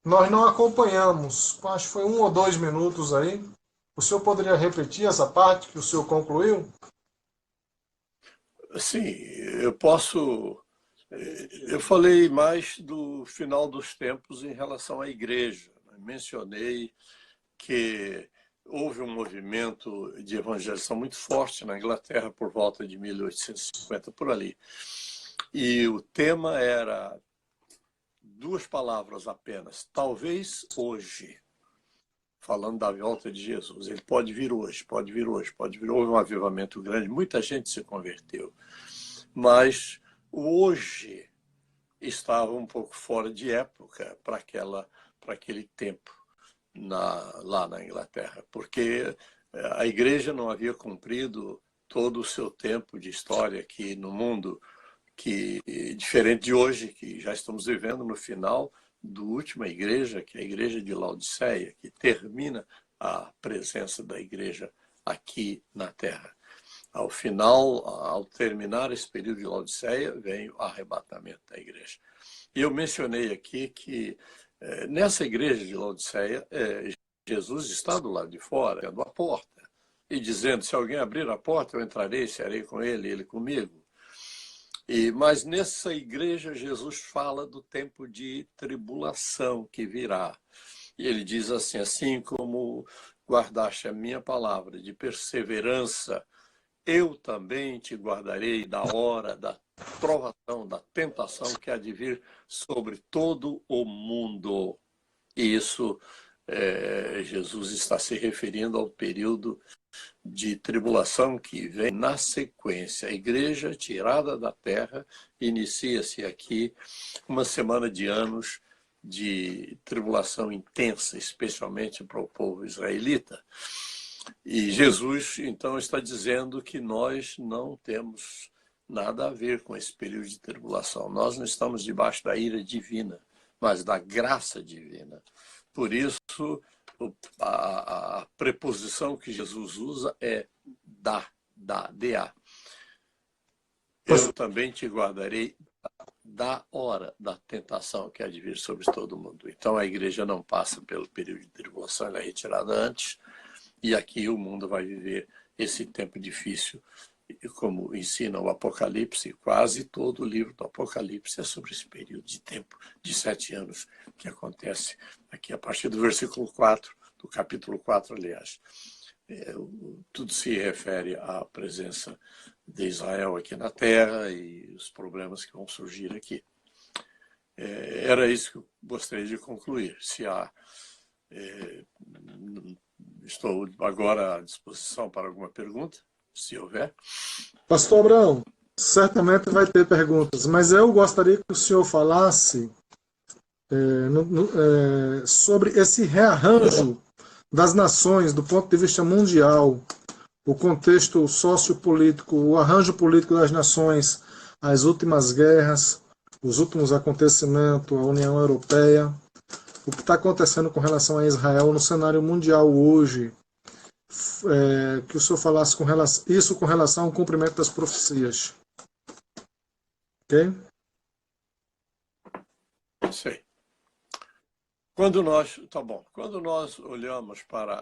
nós não acompanhamos, acho que foi 1 ou 2 minutos aí. O senhor poderia repetir essa parte que o senhor concluiu? Sim, eu posso. Eu falei mais do final dos tempos em relação à igreja. Mencionei que houve um movimento de evangelização muito forte na Inglaterra por volta de 1850, por ali. E o tema era 2 palavras apenas. Talvez hoje, falando da volta de Jesus. Ele pode vir hoje, pode vir hoje, pode vir. Houve um avivamento grande, muita gente se converteu. Mas o hoje estava um pouco fora de época para aquele tempo lá na Inglaterra, porque a igreja não havia cumprido todo o seu tempo de história aqui no mundo, que diferente de hoje, que já estamos vivendo no final da última igreja, que é a igreja de Laodiceia, que termina a presença da igreja aqui na Terra. Ao final, ao terminar esse período de Laodiceia, vem o arrebatamento da igreja. E eu mencionei aqui que nessa igreja de Laodiceia, Jesus está do lado de fora, tendo a porta, e dizendo, se alguém abrir a porta, eu entrarei, estarei com ele, ele comigo. Mas nessa igreja, Jesus fala do tempo de tribulação que virá. E ele diz assim, assim como guardaste a minha palavra de perseverança, eu também te guardarei da hora da provação, da tentação que há de vir sobre todo o mundo. E isso, Jesus está se referindo ao período de tribulação que vem na sequência. A igreja tirada da terra, inicia-se aqui uma semana de anos de tribulação intensa, especialmente para o povo israelita. E Jesus, então, está dizendo que nós não temos nada a ver com esse período de tribulação. Nós não estamos debaixo da ira divina, mas da graça divina. Por isso, a preposição que Jesus usa é da. Eu também te guardarei da hora da tentação que há de vir sobre todo mundo. Então a igreja não passa pelo período de tribulação, ela é retirada antes, e aqui o mundo vai viver esse tempo difícil. E como ensina o Apocalipse, quase todo o livro do Apocalipse é sobre esse período de tempo de 7 anos que acontece aqui a partir do versículo 4, do capítulo 4, aliás. Tudo se refere à presença de Israel aqui na Terra e os problemas que vão surgir aqui. Era isso que eu gostaria de concluir. Estou agora à disposição para alguma pergunta, se houver. Pastor Abraão, certamente vai ter perguntas, mas eu gostaria que o senhor falasse sobre esse rearranjo das nações do ponto de vista mundial, o contexto sociopolítico, o arranjo político das nações, as últimas guerras, os últimos acontecimentos, a União Europeia, o que está acontecendo com relação a Israel no cenário mundial hoje, que o senhor falasse isso com relação ao cumprimento das profecias. Ok? Sei. Quando nós olhamos para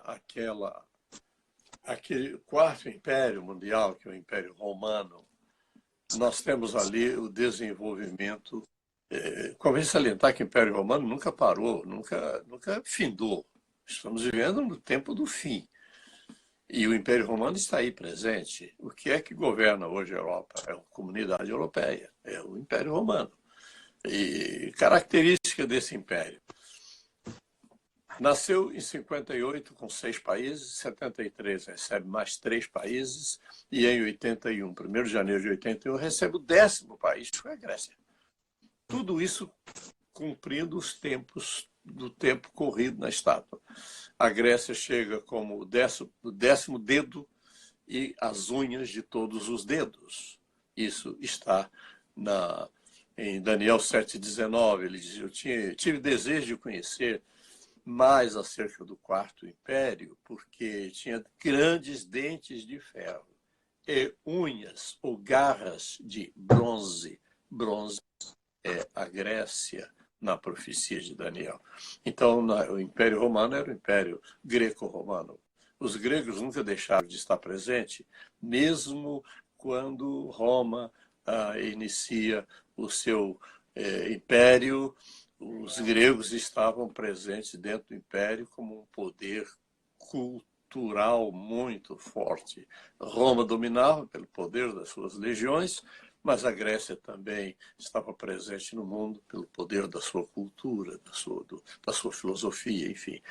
aquele quarto império mundial, que é o Império Romano, nós temos ali o desenvolvimento. Convém salientar que o Império Romano nunca parou, nunca findou. Estamos vivendo no tempo do fim. E o Império Romano está aí presente. O que é que governa hoje a Europa? É a Comunidade Europeia, é o Império Romano. E característica desse império. Nasceu em 58 com 6 países, em 73 recebe mais 3 países e em 81, 1º de janeiro de 81, recebe o 10º país, que foi a Grécia. Tudo isso cumprindo os tempos do tempo corrido na estátua. A Grécia chega como o 10º dedo e as unhas de todos os dedos. Isso está em Daniel 7,19. Ele diz: eu tive desejo de conhecer mais acerca do quarto império, porque tinha grandes dentes de ferro e unhas ou garras de bronze. Bronze é a Grécia na profecia de Daniel. Então, o Império Romano era o Império Greco-Romano. Os gregos nunca deixaram de estar presente, mesmo quando Roma inicia o seu império. Os gregos estavam presentes dentro do império como um poder cultural muito forte. Roma dominava pelo poder das suas legiões, mas a Grécia também estava presente no mundo pelo poder da sua cultura, da sua filosofia, enfim.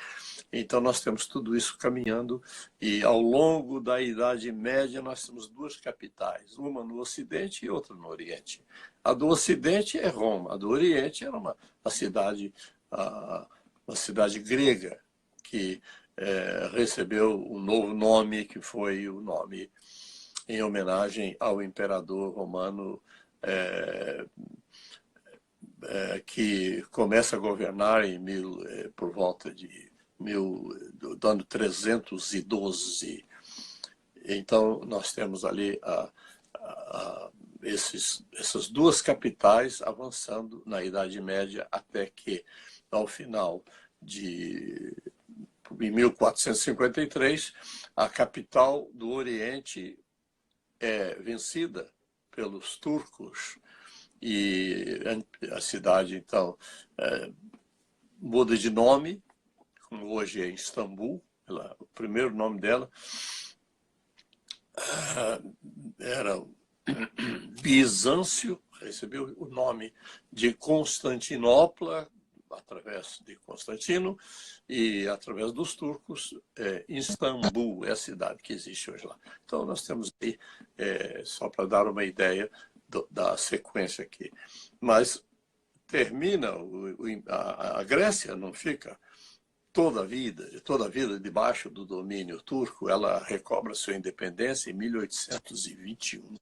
Então nós temos tudo isso caminhando e ao longo da Idade Média nós temos 2 capitais, uma no Ocidente e outra no Oriente. A do Ocidente é Roma, a do Oriente era uma cidade grega que recebeu um novo nome, que foi o nome em homenagem ao imperador romano que começa a governar por volta do ano 312. Então, nós temos ali essas 2 capitais avançando na Idade Média até que, ao final em 1453, a capital do Oriente é vencida pelos turcos e a cidade, então, muda de nome, como hoje é Istambul. O primeiro nome dela era Bizâncio, recebeu o nome de Constantinopla, através de Constantino, e através dos turcos, Istambul é a cidade que existe hoje lá. Então nós temos aí, só para dar uma ideia da sequência aqui. Mas termina, a Grécia não fica toda a vida debaixo do domínio turco. Ela recobra sua independência em 1821,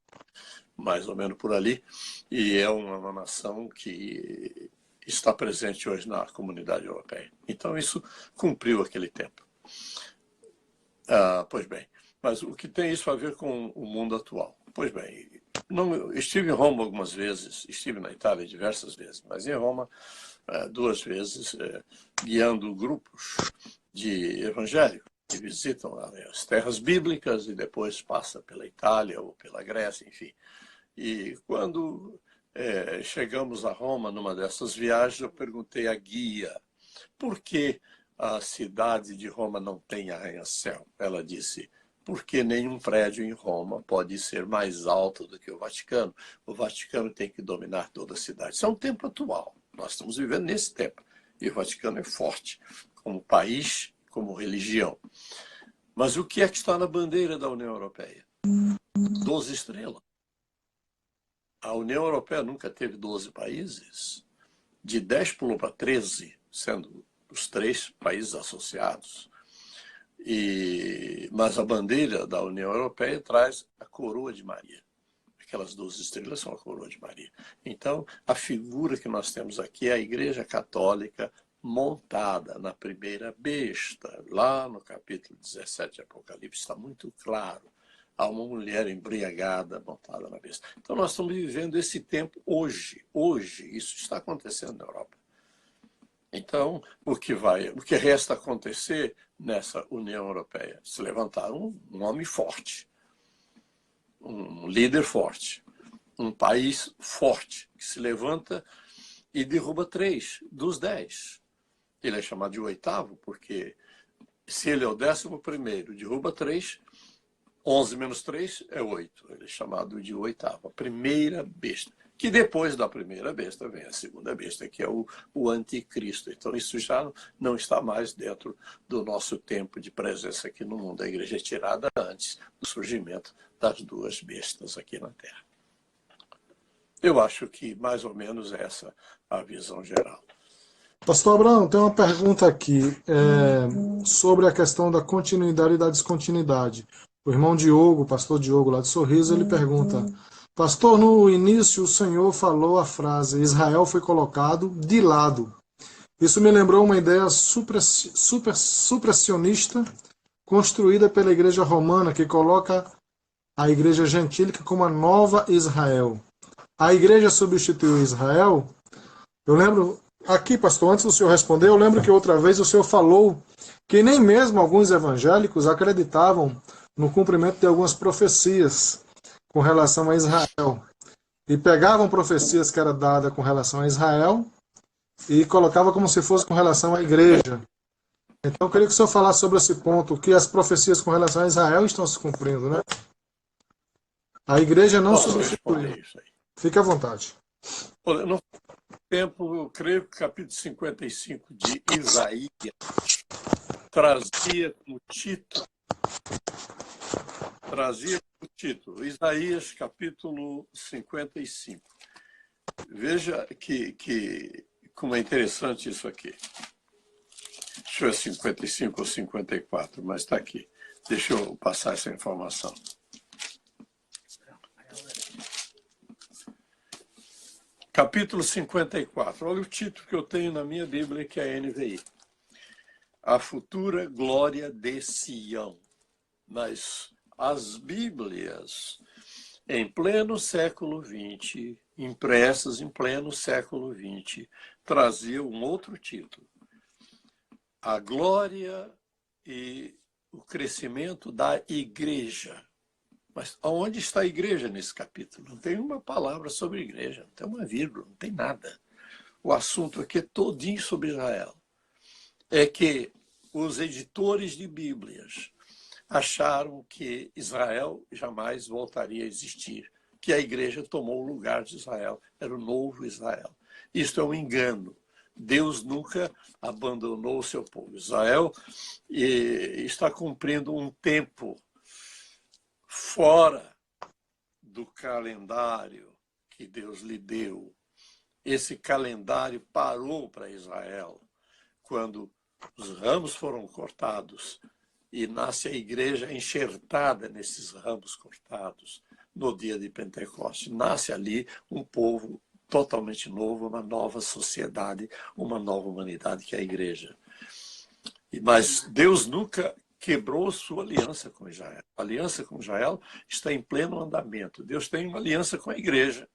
mais ou menos por ali, e é uma nação que está presente hoje na comunidade europeia. Então isso cumpriu aquele tempo. Pois bem, mas o que tem isso a ver com o mundo atual? Pois bem, não, estive em Roma algumas vezes, estive na Itália diversas vezes, mas em Roma 2 vezes, guiando grupos de evangélicos que visitam as terras bíblicas e depois passa pela Itália ou pela Grécia, enfim. E quando chegamos a Roma, numa dessas viagens, eu perguntei à guia por que a cidade de Roma não tem arranha-céu. Ela disse, porque nenhum prédio em Roma pode ser mais alto do que o Vaticano. O Vaticano tem que dominar toda a cidade. Isso é um tempo atual. Nós estamos vivendo nesse tempo. E o Vaticano é forte como país, como religião. Mas o que é que está na bandeira da União Europeia? 12 estrelas. A União Europeia nunca teve 12 países. De 10 pulou para 13, sendo os 3 países associados. Mas a bandeira da União Europeia traz a coroa de Maria. Aquelas 12 estrelas são a coroa de Maria. Então, a figura que nós temos aqui é a Igreja Católica montada na primeira besta. Lá no capítulo 17 de Apocalipse está muito claro. Há uma mulher embriagada montada na besta. Então, nós estamos vivendo esse tempo hoje. Hoje, isso está acontecendo na Europa. Então, o que resta acontecer nessa União Europeia? Se levantar um homem forte, um líder forte, um país forte, que se levanta e derruba 3 dos 10. Ele é chamado de o 8º, porque se ele é o 11º, derruba 3, 11 menos 3 é 8. Ele é chamado de o 8º, a primeira besta. Que depois da primeira besta vem a segunda besta, que é o anticristo. Então isso já não está mais dentro do nosso tempo de presença aqui no mundo. A igreja é tirada antes do surgimento das 2 bestas aqui na Terra. Eu acho que mais ou menos essa é a visão geral. Pastor Abraão, tem uma pergunta aqui sobre a questão da continuidade e da descontinuidade. O irmão Diogo, o pastor Diogo lá de Sorriso, ele pergunta: pastor, no início o Senhor falou a frase Israel foi colocado de lado. Isso me lembrou uma ideia supressionista construída pela igreja romana, que coloca a igreja gentílica como a nova Israel. A igreja substituiu Israel? Eu lembro, aqui pastor, antes do senhor responder, eu lembro que outra vez o senhor falou que nem mesmo alguns evangélicos acreditavam no cumprimento de algumas profecias com relação a Israel. E pegavam profecias que eram dadas com relação a Israel e colocavam como se fosse com relação à igreja. Então eu queria que o senhor falasse sobre esse ponto, que as profecias com relação a Israel estão se cumprindo, né? A igreja não substituiu. Fique à vontade. Olha, no tempo, eu creio que o capítulo 55 de Isaías trazia como título Isaías capítulo 55. Veja como é interessante isso aqui. Deixa eu ver 55 ou 54, mas está aqui. Deixa eu passar essa informação. Capítulo 54. Olha o título que eu tenho na minha Bíblia, que é a NVI. A futura glória de Sião. Mas as Bíblias, em pleno século XX, impressas em pleno século XX, traziam um outro título. A glória e o crescimento da igreja. Mas aonde está a igreja nesse capítulo? Não tem uma palavra sobre igreja, não tem uma vírgula, não tem nada. O assunto aqui é todinho sobre Israel. É que os editores de Bíblias acharam que Israel jamais voltaria a existir, que a igreja tomou o lugar de Israel, era o novo Israel. Isto é um engano. Deus nunca abandonou o seu povo. Israel está cumprindo um tempo fora do calendário que Deus lhe deu. Esse calendário parou para Israel quando os ramos foram cortados e nasce a igreja enxertada nesses ramos cortados no dia de Pentecostes. Nasce ali um povo totalmente novo, uma nova sociedade, uma nova humanidade que é a igreja. Mas Deus nunca quebrou sua aliança com Israel. A aliança com Israel está em pleno andamento. Deus tem uma aliança com a igreja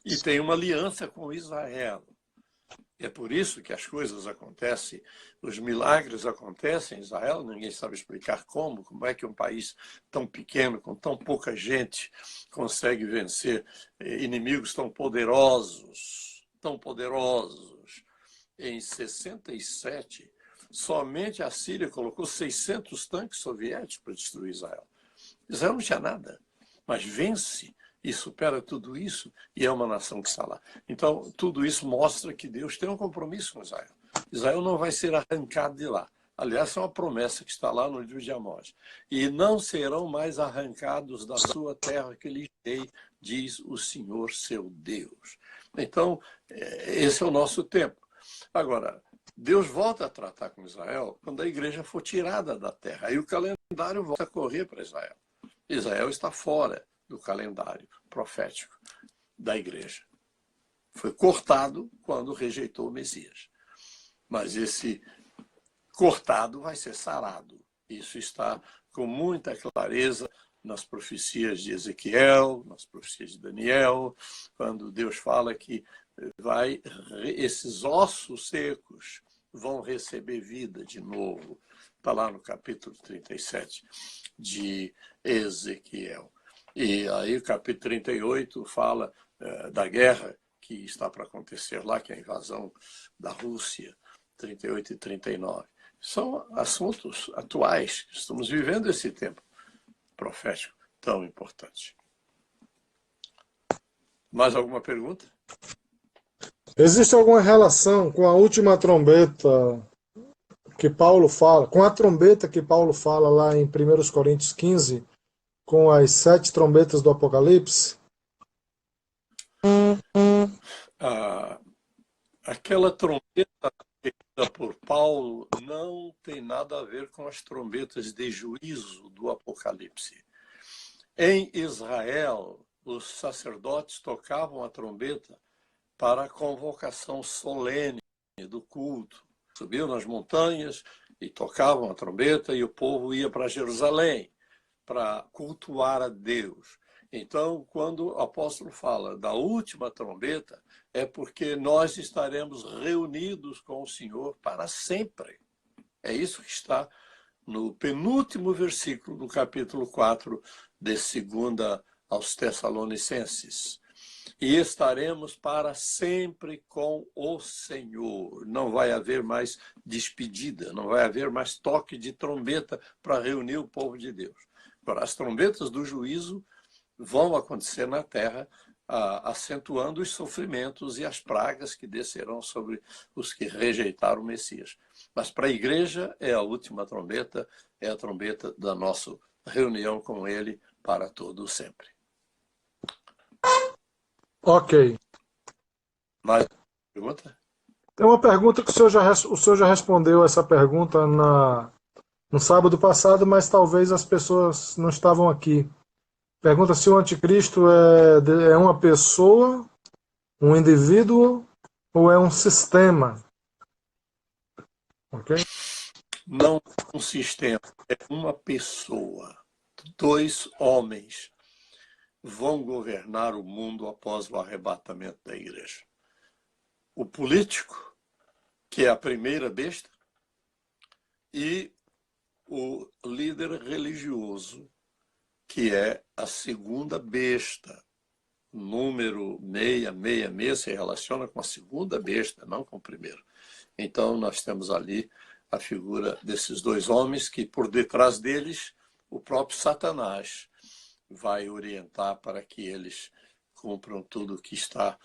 e tem uma aliança com Israel. É por isso que as coisas acontecem, os milagres acontecem em Israel, ninguém sabe explicar como é que um país tão pequeno, com tão pouca gente, consegue vencer inimigos tão poderosos, tão poderosos. Em 67, somente a Síria colocou 600 tanques soviéticos para destruir Israel. Israel não tinha nada, mas vence e supera tudo isso, e é uma nação que está lá. Então, tudo isso mostra que Deus tem um compromisso com Israel. Israel não vai ser arrancado de lá. Aliás, é uma promessa que está lá no livro de Amós. E não serão mais arrancados da sua terra que lhes dei, diz o Senhor seu Deus. Então, esse é o nosso tempo. Agora, Deus volta a tratar com Israel quando a igreja for tirada da terra. Aí o calendário volta a correr para Israel. Israel está fora do calendário profético da igreja. Foi cortado quando rejeitou o Messias. Mas esse cortado vai ser sarado. Isso está com muita clareza nas profecias de Ezequiel, nas profecias de Daniel, quando Deus fala que esses ossos secos vão receber vida de novo. Está lá no capítulo 37 de Ezequiel. E aí o capítulo 38 fala da guerra que está para acontecer lá, que é a invasão da Rússia, 38 e 39. São assuntos atuais. Estamos vivendo esse tempo profético tão importante. Mais alguma pergunta? Existe alguma relação com a última trombeta que Paulo fala, com a trombeta que Paulo fala lá em 1 Coríntios 15, com as 7 trombetas do Apocalipse? Aquela trombeta feita por Paulo não tem nada a ver com as trombetas de juízo do Apocalipse. Em Israel, os sacerdotes tocavam a trombeta para a convocação solene do culto. Subiam nas montanhas e tocavam a trombeta e o povo ia para Jerusalém para cultuar a Deus. Então, quando o apóstolo fala da última trombeta, é porque nós estaremos reunidos com o Senhor para sempre. É isso que está no penúltimo versículo do capítulo 4 de 2 aos Tessalonicenses. E estaremos para sempre com o Senhor. Não vai haver mais despedida, não vai haver mais toque de trombeta para reunir o povo de Deus. Agora, as trombetas do juízo vão acontecer na terra, acentuando os sofrimentos e as pragas que descerão sobre os que rejeitaram o Messias. Mas para a igreja é a última trombeta, é a trombeta da nossa reunião com ele para todo sempre. Ok. Mais pergunta? Tem uma pergunta que o senhor já respondeu essa pergunta no sábado passado, mas talvez as pessoas não estavam aqui. Pergunta se o anticristo é uma pessoa, um indivíduo ou é um sistema. Ok? Não um sistema, é uma pessoa. 2 homens vão governar o mundo após o arrebatamento da igreja. O político, que é a primeira besta, e o líder religioso, que é a segunda besta. O número 666 se relaciona com a segunda besta, não com o primeiro. Então, nós temos ali a figura desses 2 homens que, por detrás deles, o próprio Satanás vai orientar para que eles cumpram tudo o que está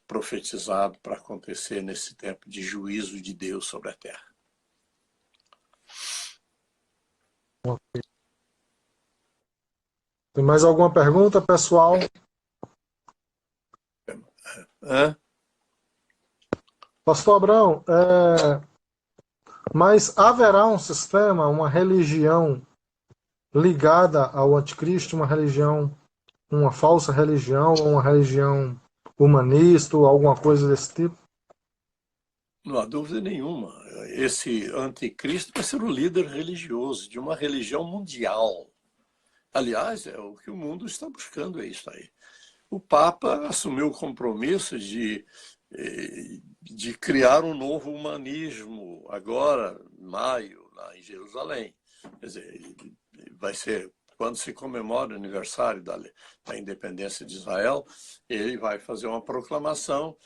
profetizado para acontecer nesse tempo de juízo de Deus sobre a terra. Ok. Tem mais alguma pergunta, pessoal? Pastor Abraão, mas haverá um sistema, uma religião ligada ao anticristo, uma religião, uma falsa religião, ou uma religião humanista, ou alguma coisa desse tipo? Não há dúvida nenhuma. Esse anticristo vai ser o líder religioso de uma religião mundial. Aliás, é o que o mundo está buscando, é isso aí. O Papa assumiu o compromisso de criar um novo humanismo agora, em maio, lá em Jerusalém. Quer dizer, vai ser, quando se comemora o aniversário da independência de Israel, ele vai fazer uma proclamação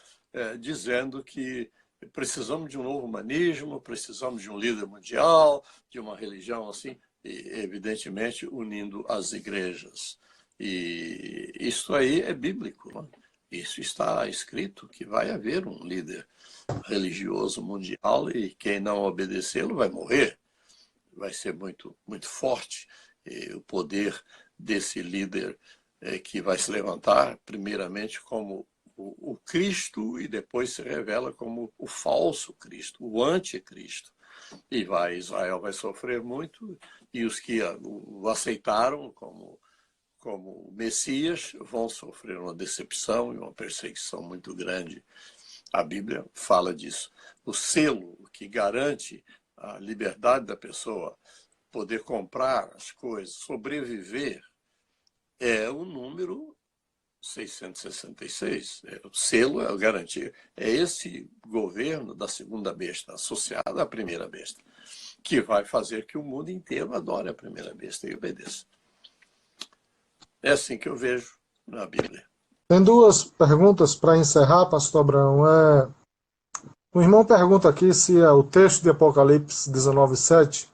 dizendo que precisamos de um novo humanismo, precisamos de um líder mundial, de uma religião assim, e, evidentemente unindo as igrejas. E isso aí é bíblico, né? Isso está escrito, que vai haver um líder religioso mundial e quem não obedecê-lo vai morrer. Vai ser muito, muito forte o poder desse líder que vai se levantar primeiramente como o Cristo e depois se revela como o falso Cristo, o anticristo. E Israel vai sofrer muito e os que o aceitaram como Messias vão sofrer uma decepção e uma perseguição muito grande. A Bíblia fala disso. O selo que garante a liberdade da pessoa, poder comprar as coisas, sobreviver, é o número 666. O selo é a garantia. É esse governo da segunda besta, associado à primeira besta, que vai fazer que o mundo inteiro adore a primeira besta e obedeça. É assim que eu vejo na Bíblia. Tem duas perguntas para encerrar, pastor Abraão. O irmão pergunta aqui se é o texto de Apocalipse 19:7,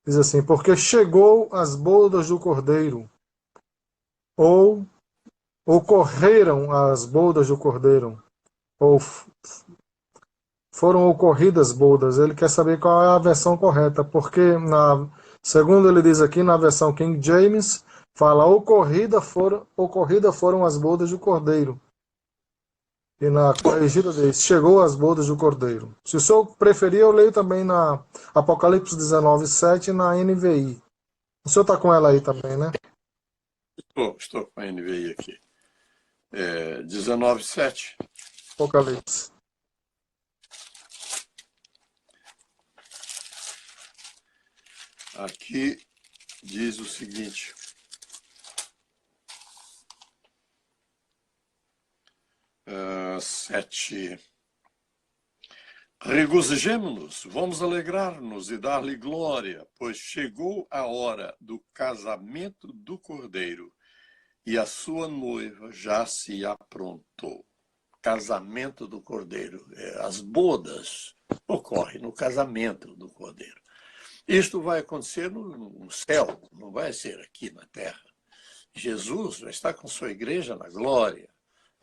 diz assim, porque chegou as bodas do Cordeiro, ou ocorreram as bodas do Cordeiro, ou foram ocorridas bodas. Ele quer saber qual é a versão correta, porque, segundo ele diz aqui, na versão King James, fala ocorrida foram as bodas do Cordeiro. E na corrigida diz, chegou as bodas do Cordeiro. Se o senhor preferir, eu leio também na Apocalipse 19:7 na NVI. O senhor está com ela aí também, né? Estou com a NVI aqui. 19:7. Apocalipse. Aqui diz o seguinte. Sete. Regozijemo-nos, vamos alegrar-nos e dar-lhe glória, pois chegou a hora do casamento do Cordeiro e a sua noiva já se aprontou. Casamento do Cordeiro. As bodas ocorrem no casamento do Cordeiro. Isto vai acontecer no céu, não vai ser aqui na terra. Jesus vai estar com sua igreja na glória.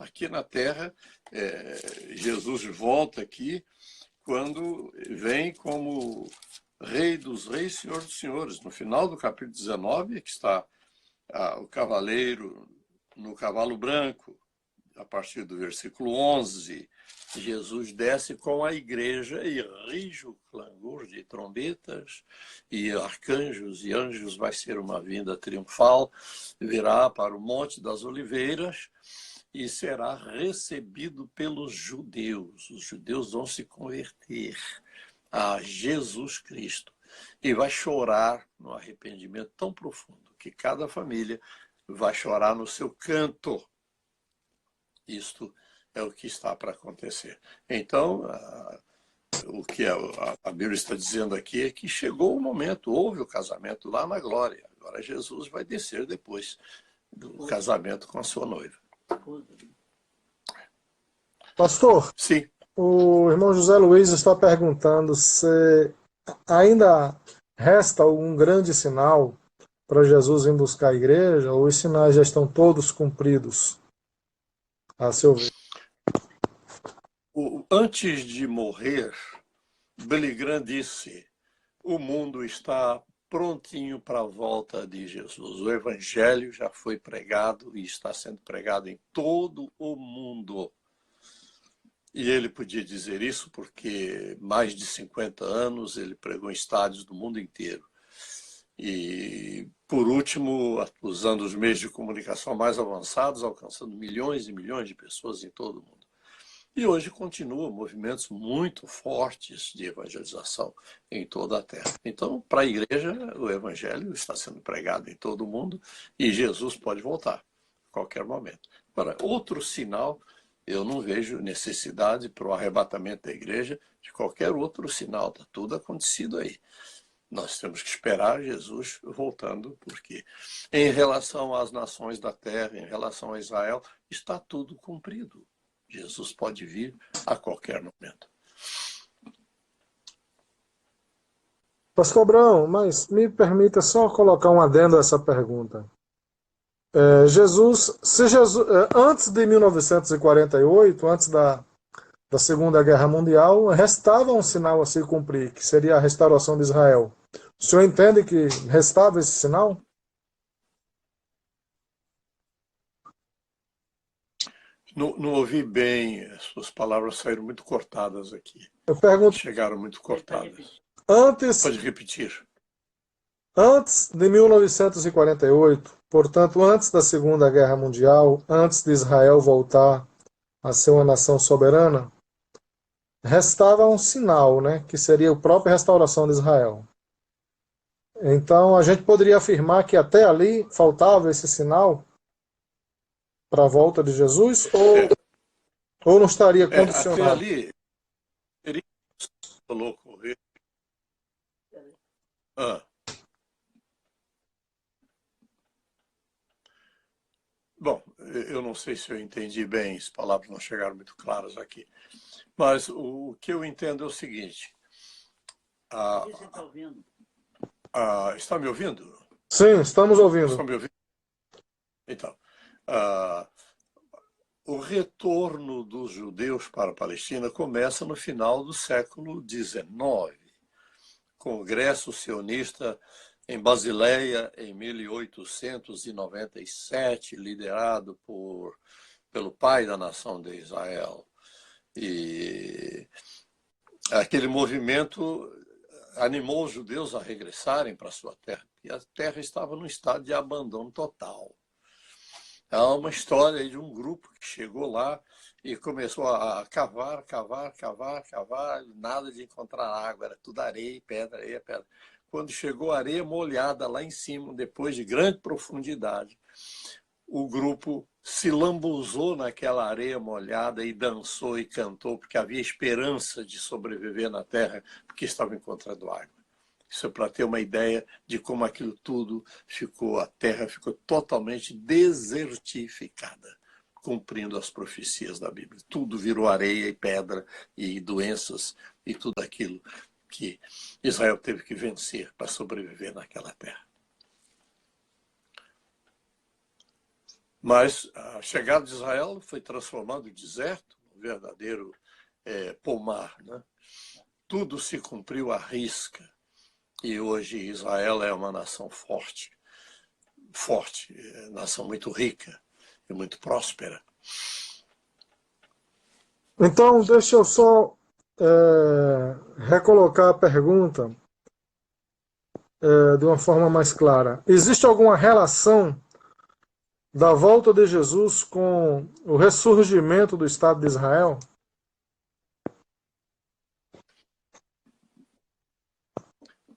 Aqui na terra, Jesus volta aqui quando vem como Rei dos Reis, Senhor dos Senhores. No final do capítulo 19, que está o cavaleiro no cavalo branco, a partir do versículo 11, Jesus desce com a igreja e rige o clangor de trombetas e arcanjos e anjos, vai ser uma vinda triunfal, virá para o Monte das Oliveiras e será recebido pelos judeus. Os judeus vão se converter a Jesus Cristo e vai chorar no arrependimento tão profundo que cada família vai chorar no seu canto. Isto é o que está para acontecer. Então, o que a Bíblia está dizendo aqui é que chegou o momento, houve o casamento lá na glória. Agora Jesus vai descer depois do casamento com a sua noiva. Pastor, sim. O irmão José Luiz está perguntando se ainda resta um grande sinal para Jesus vir buscar a igreja, ou os sinais já estão todos cumpridos, a seu ver. Antes de morrer, Billy Graham disse: o mundo está prontinho para a volta de Jesus. O evangelho já foi pregado e está sendo pregado em todo o mundo. E ele podia dizer isso porque mais de 50 anos ele pregou em estádios do mundo inteiro. E, por último, usando os meios de comunicação mais avançados, alcançando milhões e milhões de pessoas em todo o mundo. E hoje continuam movimentos muito fortes de evangelização em toda a terra. Então, para a igreja, o evangelho está sendo pregado em todo o mundo e Jesus pode voltar a qualquer momento. Agora, outro sinal, eu não vejo necessidade para o arrebatamento da igreja de qualquer outro sinal. Está tudo acontecido aí. Nós temos que esperar Jesus voltando, porque em relação às nações da terra, em relação a Israel, está tudo cumprido. Jesus pode vir a qualquer momento. Pastor Abraão, mas me permita só colocar um adendo a essa pergunta. Antes de 1948, antes da Segunda Guerra Mundial, restava um sinal a se cumprir, que seria a restauração de Israel. O senhor entende que restava esse sinal? Não ouvi bem, as suas palavras saíram muito cortadas aqui. Eu pergunto, Chegaram muito cortadas. Pode repetir. Antes de 1948, portanto, antes da Segunda Guerra Mundial, antes de Israel voltar a ser uma nação soberana, restava um sinal, né, que seria a própria restauração de Israel. Então, a gente poderia afirmar que até ali faltava esse sinal para a volta de Jesus, ou não estaria condicionado? Até ali, teria falou correr. Bom, eu não sei se eu entendi bem, as palavras não chegaram muito claras aqui. Mas o que eu entendo é o seguinte. Está me ouvindo? Sim, estamos ouvindo. Estão me ouvindo? Então, o retorno dos judeus para a Palestina começa no final do século XIX. Congresso sionista em Basileia, em 1897, liderado pelo pai da nação de Israel. E aquele movimento animou os judeus a regressarem para a sua terra, e a terra estava num estado de abandono total. Há uma história de um grupo que chegou lá e começou a cavar, nada de encontrar água, era tudo areia, pedra. Quando chegou a areia molhada lá em cima, depois de grande profundidade, o grupo se lambuzou naquela areia molhada e dançou e cantou, porque havia esperança de sobreviver na terra, porque estavam encontrando água. Isso é para ter uma ideia de como aquilo tudo ficou, a terra ficou totalmente desertificada, cumprindo as profecias da Bíblia. Tudo virou areia e pedra e doenças e tudo aquilo que Israel teve que vencer para sobreviver naquela terra. Mas a chegada de Israel foi transformando o deserto num verdadeiro pomar, né? Tudo se cumpriu à risca. E hoje Israel é uma nação forte, nação muito rica e muito próspera. Então, deixa eu só recolocar a pergunta de uma forma mais clara. Existe alguma relação da volta de Jesus com o ressurgimento do Estado de Israel?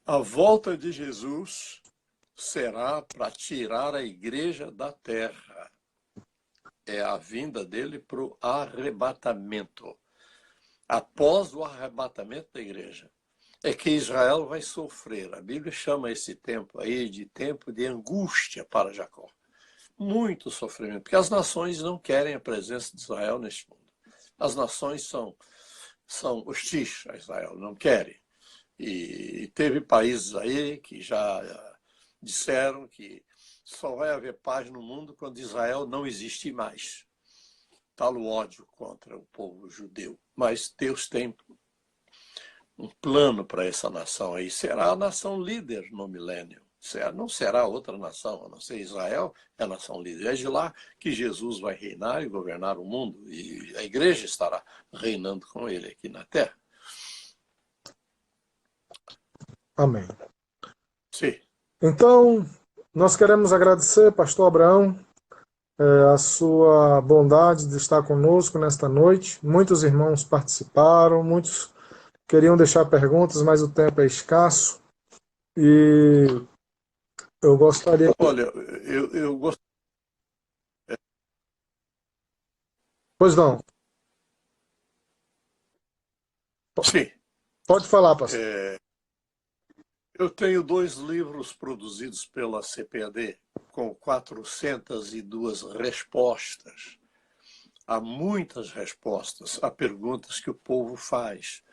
A volta de Jesus será para tirar a igreja da terra. É a vinda dele para o arrebatamento. Após o arrebatamento da igreja, é que Israel vai sofrer. A Bíblia chama esse tempo aí de tempo de angústia para Jacó. Muito sofrimento, porque as nações não querem a presença de Israel neste mundo. As nações são hostis a Israel, não querem. E teve países aí que já disseram que só vai haver paz no mundo quando Israel não existir mais. Tal o ódio contra o povo judeu. Mas Deus tem um plano para essa nação aí. Será a nação líder no milênio. Não será outra nação, a não ser Israel, é a nação líder. É de lá que Jesus vai reinar e governar o mundo. E a igreja estará reinando com ele aqui na terra. Amém. Sim. Então, nós queremos agradecer, pastor Abraão, a sua bondade de estar conosco nesta noite. Muitos irmãos participaram, muitos queriam deixar perguntas, mas o tempo é escasso. E eu gostaria... Olha, eu gosto. Pois não. Sim. Pode falar, pastor. Eu tenho 2 livros produzidos pela CPAD com 402 respostas. Há muitas respostas a perguntas que o povo faz.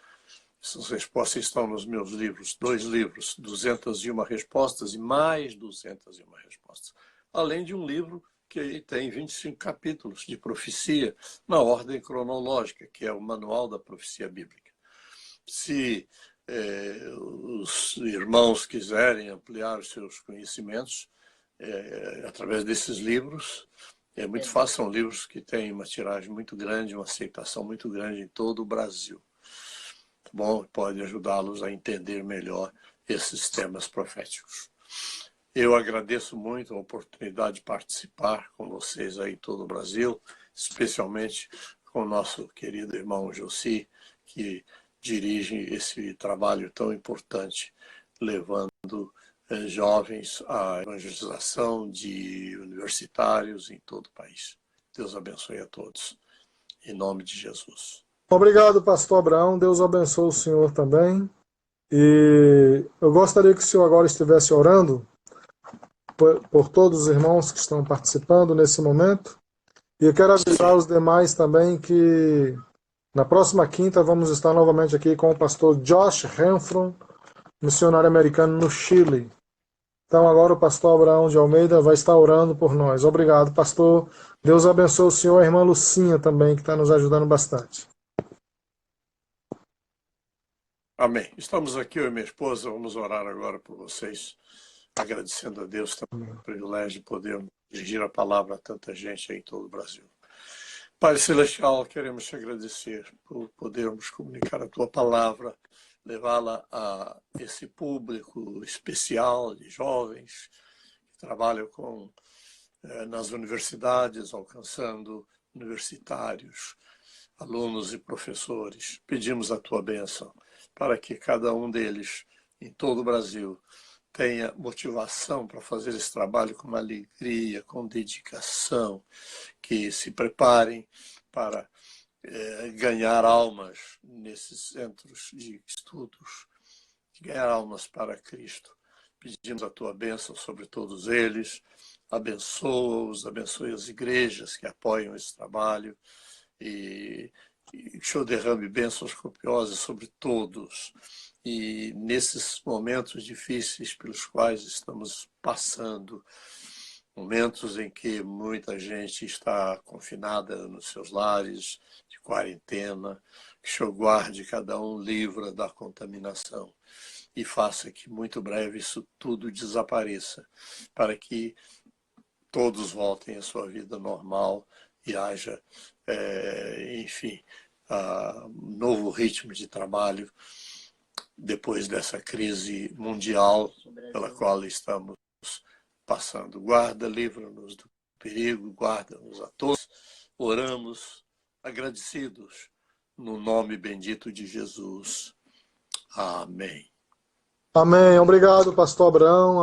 Essas respostas estão nos meus livros, 2 livros, 201 respostas e mais 201 respostas. Além de um livro que tem 25 capítulos de profecia na ordem cronológica, que é o Manual da Profecia Bíblica. Se os irmãos quiserem ampliar os seus conhecimentos através desses livros, é muito fácil. São livros que têm uma tiragem muito grande, uma aceitação muito grande em todo o Brasil. Bom, pode ajudá-los a entender melhor esses temas proféticos. Eu agradeço muito a oportunidade de participar com vocês aí em todo o Brasil, especialmente com o nosso querido irmão Jossi, que dirige esse trabalho tão importante, levando jovens à evangelização de universitários em todo o país. Deus abençoe a todos. Em nome de Jesus. Obrigado, pastor Abraão. Deus abençoe o senhor também. E eu gostaria que o senhor agora estivesse orando por todos os irmãos que estão participando nesse momento. E eu quero avisar os demais também que na próxima quinta vamos estar novamente aqui com o pastor Josh Renfro, missionário americano no Chile. Então agora o pastor Abraão de Almeida vai estar orando por nós. Obrigado, pastor. Deus abençoe o senhor e a irmã Lucinha também, que está nos ajudando bastante. Amém. Estamos aqui, eu e minha esposa, vamos orar agora por vocês, agradecendo a Deus também o privilégio de poder dirigir a palavra a tanta gente aí em todo o Brasil. Pai Celestial, queremos te agradecer por podermos comunicar a tua palavra, levá-la a esse público especial de jovens que trabalham nas universidades, alcançando universitários, alunos e professores. Pedimos a tua bênção para que cada um deles, em todo o Brasil, tenha motivação para fazer esse trabalho com alegria, com dedicação, que se preparem para ganhar almas nesses centros de estudos, ganhar almas para Cristo. Pedimos a tua bênção sobre todos eles, abençoa-os, abençoe as igrejas que apoiam esse trabalho e que o Senhor derrame bênçãos copiosas sobre todos. E nesses momentos difíceis pelos quais estamos passando, momentos em que muita gente está confinada nos seus lares, de quarentena, que o Senhor guarde cada um, livra da contaminação e faça que muito breve isso tudo desapareça, para que todos voltem à sua vida normal e haja, enfim, um novo ritmo de trabalho depois dessa crise mundial pela qual estamos passando. Guarda, livra-nos do perigo, guarda-nos a todos. Oramos agradecidos no nome bendito de Jesus. Amém. Amém. Obrigado, pastor Abraão.